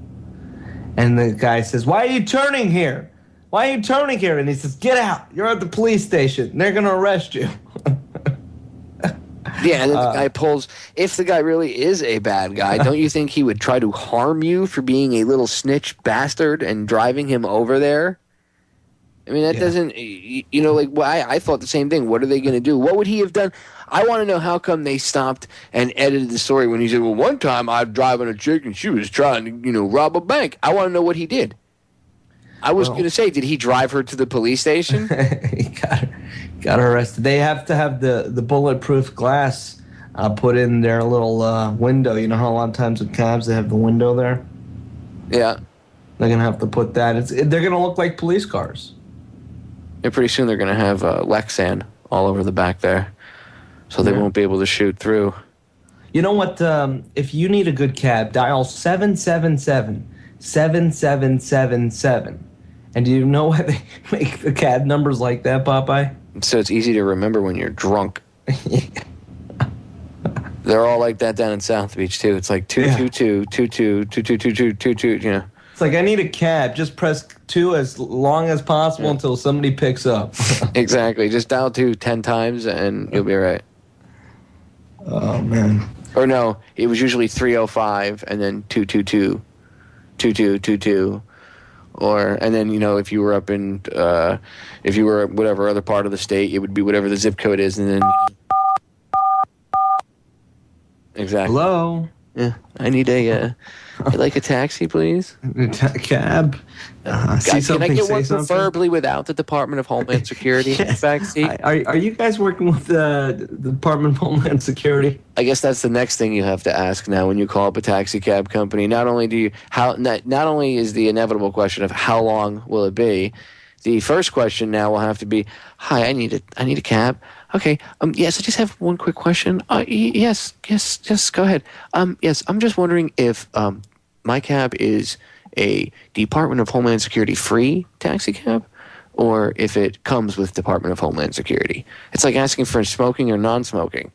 And the guy says, why are you turning here? Why are you turning here? And he says, get out. You're at the police station. They're going to arrest you. Yeah, and then the guy pulls. If the guy really is a bad guy, don't you think he would try to harm you for being a little snitch bastard and driving him over there? I mean, that doesn't, I thought the same thing. What are they going to do? What would he have done? I want to know how come they stopped and edited the story when he said, well, one time I was driving a chick and she was trying to, rob a bank. I want to know what he did. I was going to say, did he drive her to the police station? He got her arrested. They have to have the bulletproof glass put in their little window. You know how a lot of times with cabs they have the window there? Yeah. They're going to have to put that. They're going to look like police cars. And pretty soon they're going to have Lexan all over the back there, so they won't be able to shoot through. You know what? If you need a good cab, dial 777-7777. And do you know why they make the cab numbers like that, Popeye? So it's easy to remember when you're drunk. They're all like that down in South Beach, too. It's like 222, 22, 222, It's like, I need a cab. Just press 2 as long as possible until somebody picks up. Exactly. Just dial 2 10 times and you'll be right. Oh, man. Or no, it was usually 305 and then 222, 2222. And then, if you were up in, if you were at whatever other part of the state, it would be whatever the zip code is. And then. Exactly. Hello? Yeah. I need I'd like a taxi, please. Cab. Can I get one preferably without the Department of Homeland Security in the backseat? Are you guys working with the Department of Homeland Security? I guess that's the next thing you have to ask now when you call up a taxi cab company. Not only is the inevitable question of how long will it be, the first question now will have to be, hi, I need a cab. Okay. Yes, I just have one quick question. Yes, go ahead. Yes, I'm just wondering if my cab is a Department of Homeland Security free taxi cab, or if it comes with Department of Homeland Security. It's like asking for smoking or non-smoking.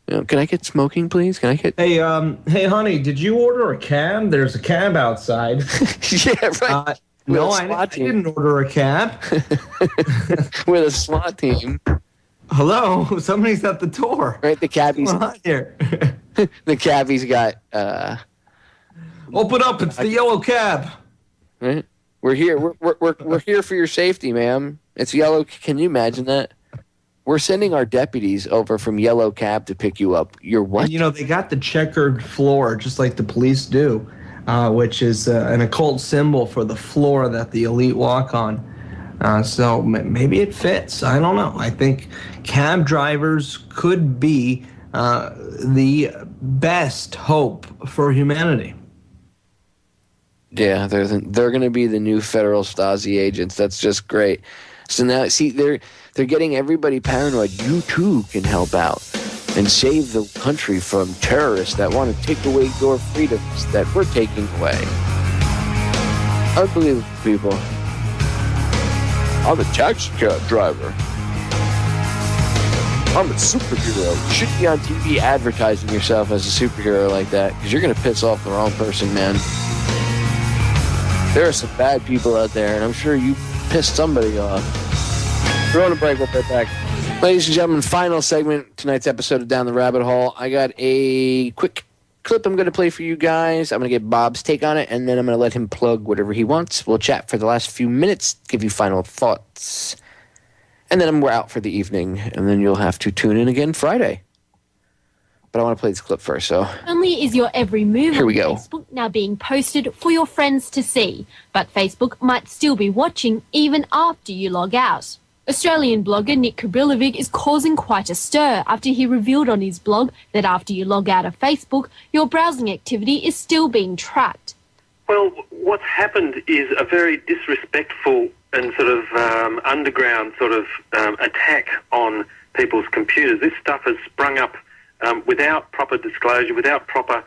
Can I get smoking, please? Can I get? Hey, honey, did you order a cab? There's a cab outside. Yeah, right. No, I didn't order a cab. With a SWAT team. Hello, somebody's at the door. Right, the cabbie's here. The cabbie's got. Open up! It's the yellow cab. Right, we're here. We're here for your safety, ma'am. It's yellow. Can you imagine that? We're sending our deputies over from yellow cab to pick you up. You're what? And, they got the checkered floor just like the police do, which is an occult symbol for the floor that the elite walk on. So maybe it fits. I don't know. I think cab drivers could be the best hope for humanity. Yeah, they're going to be the new federal Stasi agents. That's just great. So now, see, they're getting everybody paranoid. You too can help out and save the country from terrorists that want to take away your freedoms that we're taking away. Unbelievable, people. I'm a taxi cab driver. I'm a superhero. You shouldn't be on TV advertising yourself as a superhero like that, because you're going to piss off the wrong person, man. There are some bad people out there, and I'm sure you pissed somebody off. We're on a break. We'll be right back. Ladies and gentlemen, final segment, tonight's episode of Down the Rabbit Hole. I got a quick clip I'm going to play for you guys. I'm going to get Bob's take on it, and then I'm going to let him plug whatever he wants. We'll chat for the last few minutes, give you final thoughts, and then we're out for the evening, and then you'll have to tune in again Friday. But I want to play this clip first, so... Only is your every move Here we on go. Facebook now being posted for your friends to see, but Facebook might still be watching even after you log out. Australian blogger Nick Kribilovic is causing quite a stir after he revealed on his blog that after you log out of Facebook, your browsing activity is still being tracked. Well, what's happened is a very disrespectful and sort of underground sort of attack on people's computers. This stuff has sprung up without proper disclosure, without proper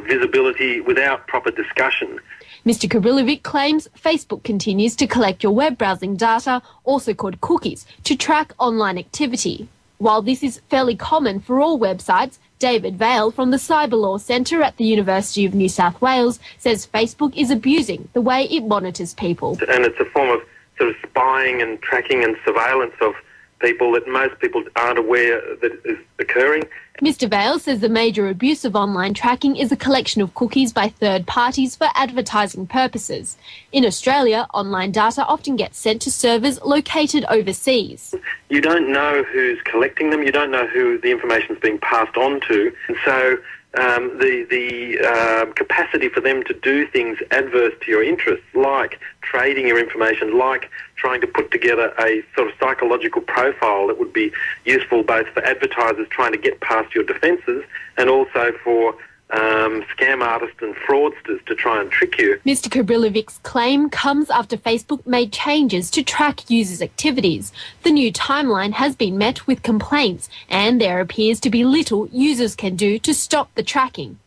visibility, without proper discussion. Mr. Kribilovic claims Facebook continues to collect your web browsing data, also called cookies, to track online activity. While this is fairly common for all websites, David Vale from the Cyber Law Centre at the University of New South Wales says Facebook is abusing the way it monitors people. And it's a form of sort of spying and tracking and surveillance of people that most people aren't aware that is occurring. Mr. Vale says the major abuse of online tracking is a collection of cookies by third parties for advertising purposes. In Australia, online data often gets sent to servers located overseas. You don't know who's collecting them, you don't know who the information is being passed on to, and so the capacity for them to do things adverse to your interests, like trading your information, like trying to put together a sort of psychological profile that would be useful both for advertisers trying to get past your defences and also for scam artists and fraudsters to try and trick you. Mr. Kribilovic's claim comes after Facebook made changes to track users' activities. The new timeline has been met with complaints, and there appears to be little users can do to stop the tracking.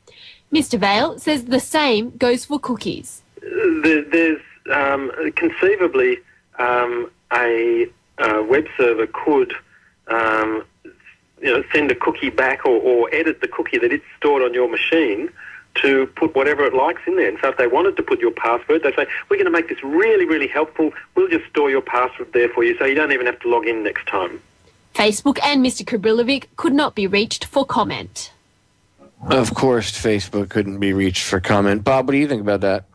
Mr. Vale says the same goes for cookies. There's conceivably a web server could send a cookie back or edit the cookie that it's stored on your machine to put whatever it likes in there. And so if they wanted to put your password, they say, we're going to make this really, really helpful. We'll just store your password there for you so you don't even have to log in next time. Facebook and Mr. Kribilovic could not be reached for comment. Of course, Facebook couldn't be reached for comment. Bob, what do you think about that?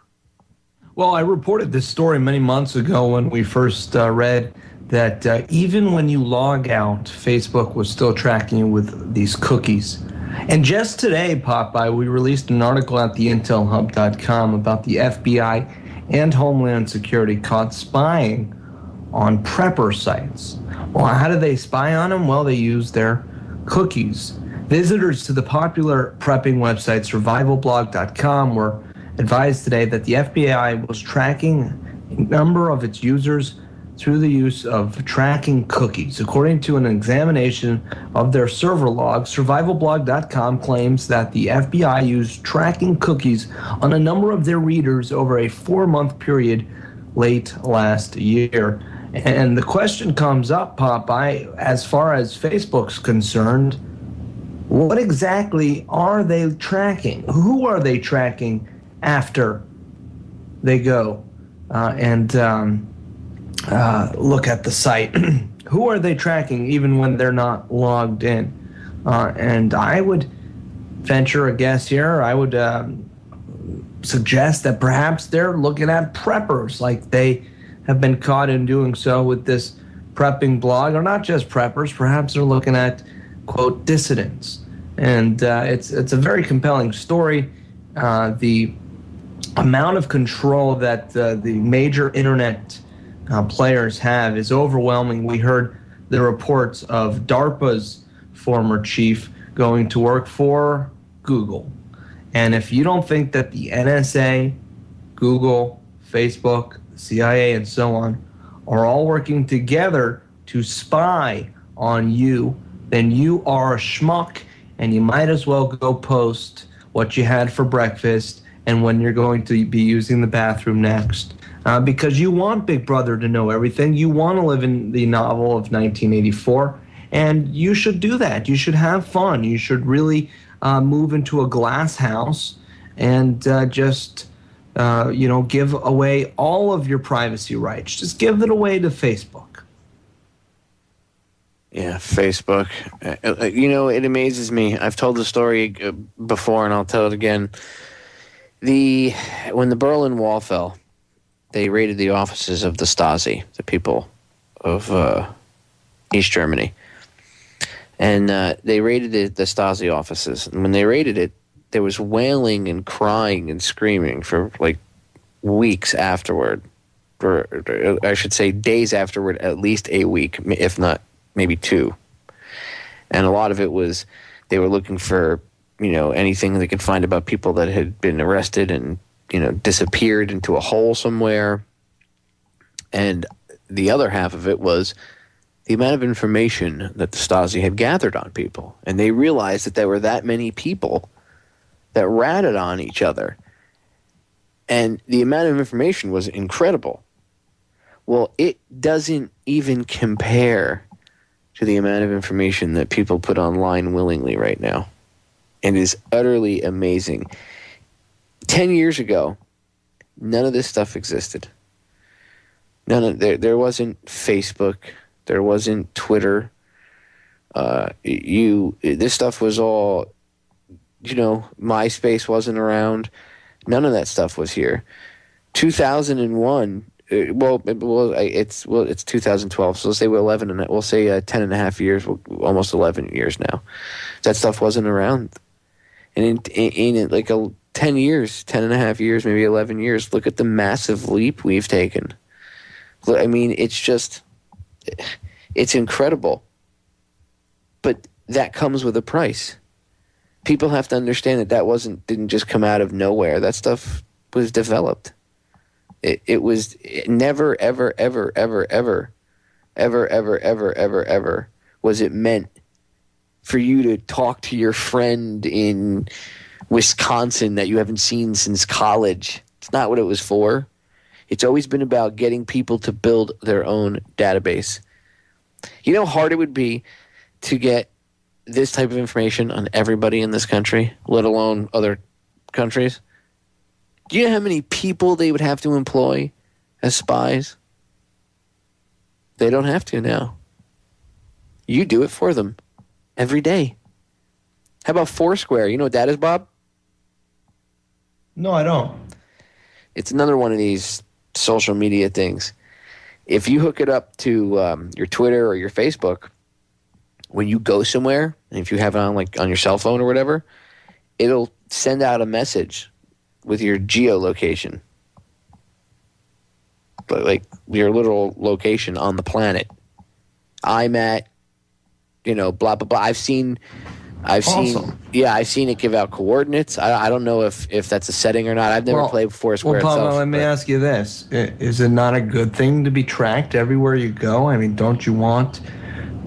Well, I reported this story many months ago when we first read that even when you log out, Facebook was still tracking you with these cookies. And just today, Popeye, we released an article at theintelhub.com about the FBI and Homeland Security caught spying on prepper sites. Well, how do they spy on them? Well, they use their cookies. Visitors to the popular prepping website survivalblog.com were advised today that the FBI was tracking a number of its users through the use of tracking cookies. According to an examination of their server logs, survivalblog.com claims that the FBI used tracking cookies on a number of their readers over a 4-month period late last year. And the question comes up, Popeye, as far as Facebook's concerned, what exactly are they tracking? Who are they tracking after they go look at the site? Who are they tracking even when they're not logged in? And I would venture a guess here. I would suggest that perhaps they're looking at preppers, like they have been caught in doing so with this prepping blog, or not just preppers. Perhaps they're looking at, quote, dissidents. And it's a very compelling story. The amount of control that the major internet players have is overwhelming. We heard the reports of DARPA's former chief going to work for Google. And if you don't think that the NSA, Google, Facebook, CIA, and so on are all working together to spy on you, then you are a schmuck, and you might as well go post what you had for breakfast and when you're going to be using the bathroom next. Because you want Big Brother to know everything. You want to live in the novel of 1984, and you should do that. You should have fun. You should really move into a glass house and just give away all of your privacy rights. Just give it away to Facebook. Yeah, Facebook. It amazes me. I've told the story before, and I'll tell it again. When the Berlin Wall fell, they raided the offices of the Stasi, the people of East Germany. And they raided the Stasi offices. And when they raided it, there was wailing and crying and screaming for like weeks afterward. Or I should say days afterward, at least a week, if not maybe 2. And a lot of it was they were looking for, anything they could find about people that had been arrested and, disappeared into a hole somewhere. And the other half of it was the amount of information that the Stasi had gathered on people. And they realized that there were that many people that ratted on each other. And the amount of information was incredible. Well, it doesn't even compare to the amount of information that people put online willingly right now. It is utterly amazing. 10 years ago, none of this stuff existed. There wasn't Facebook. There wasn't Twitter. This stuff was all, MySpace wasn't around. None of that stuff was here. 2001. It's 2012. So let's say we're 11 and we'll say 10 and a half years, almost 11 years now. That stuff wasn't around. And in like 10 years, 10 and a half years, maybe 11 years, look at the massive leap we've taken. I mean, it's incredible. But that comes with a price. People have to understand that didn't just come out of nowhere. That stuff was developed. It was never, ever, ever, ever, ever, ever, ever, ever, ever, ever was it meant for you to talk to your friend in Wisconsin that you haven't seen since college. It's not what it was for. It's always been about getting people to build their own database. You know how hard it would be to get this type of information on everybody in this country, let alone other countries? Do you know how many people they would have to employ as spies? They don't have to now. You do it for them every day. How about Foursquare? You know what that is, Bob? No, I don't. It's another one of these social media things. If you hook it up to your Twitter or your Facebook, when you go somewhere, and if you have it on your cell phone or whatever, it'll send out a message with your geolocation, like your literal location on the planet. I'm at, blah blah blah. I've seen it give out coordinates. I don't know if that's a setting or not. I've never played Foursquare itself. Well, let me ask you this: is it not a good thing to be tracked everywhere you go? I mean, don't you want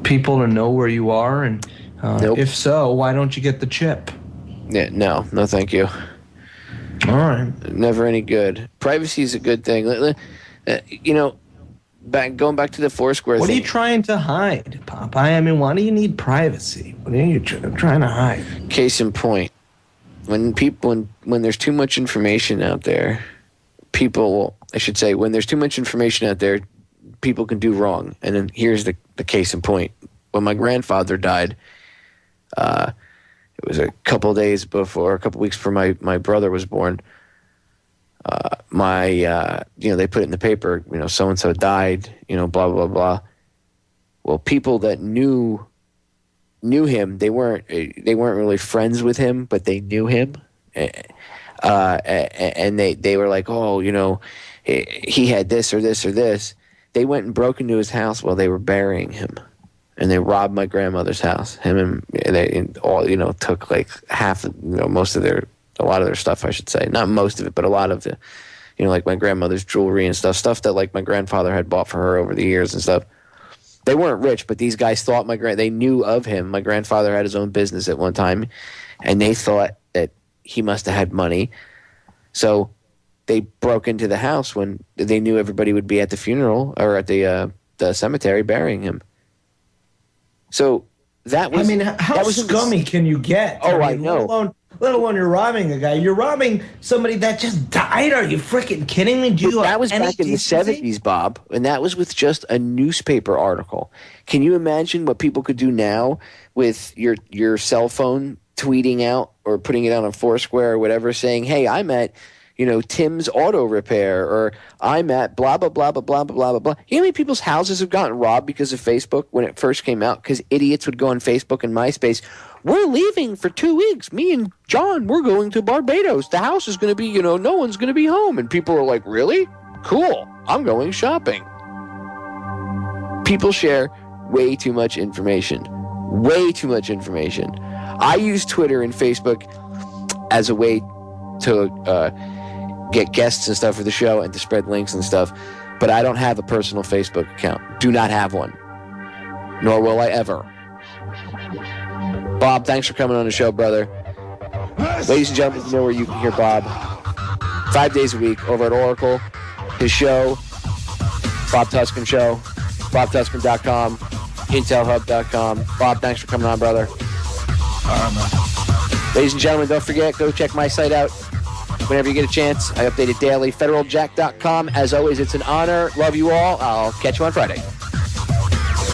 people to know where you are? And nope. If so, why don't you get the chip? Yeah, no, thank you. All right. Never any good. Privacy is a good thing. Going back to the Foursquare thing. What are you trying to hide, Popeye? I mean, why do you need privacy? What are you trying to hide? Case in point, when there's too much information out there, when there's too much information out there, people can do wrong. And then here's the case in point. When my grandfather died, it was a couple weeks before my brother was born. They put it in the paper, so-and-so died, blah, blah, blah. Well, people that knew him, they weren't really friends with him, but they knew him. And they were like, oh, he had this or this or this. they went and broke into his house while they were burying him. And they robbed my grandmother's house. Him and they all, took like half, most of a lot of their stuff, I should say. Not most of it, but a lot of the, like my grandmother's jewelry and stuff that like my grandfather had bought for her over the years and stuff. They weren't rich, but these guys thought they knew of him. My grandfather had his own business at one time, and they thought that he must have had money. So they broke into the house when they knew everybody would be at the funeral or at the cemetery burying him. So that was. I mean, how scummy can you get? Oh, I know. Let alone you're robbing a guy. You're robbing somebody that just died. Are you freaking kidding me? That was back in the 70s, Bob, and that was with just a newspaper article. Can you imagine what people could do now with your cell phone tweeting out or putting it on a Foursquare or whatever, saying, "Hey, I'm at Tim's Auto Repair," or "I'm at blah blah blah blah blah blah blah blah." You know how many people's houses have gotten robbed because of Facebook when it first came out? Because idiots would go on Facebook and MySpace. We're leaving for 2 weeks. Me and John, we're going to Barbados. The house is going to be, no one's going to be home. And people are like, really? Cool. I'm going shopping. People share way too much information. Way too much information. I use Twitter and Facebook as a way to get guests and stuff for the show and to spread links and stuff. But I don't have a personal Facebook account. Do not have one. Nor will I ever. Bob, thanks for coming on the show, brother. Ladies and gentlemen, you know where you can hear Bob 5 days a week over at Oracle. His show, Bob Tuskin Show, BobTuskin.com, IntelHub.com. Bob, thanks for coming on, brother. Ladies and gentlemen, don't forget, go check my site out whenever you get a chance. I update it daily, federaljack.com. As always, it's an honor. Love you all. I'll catch you on Friday.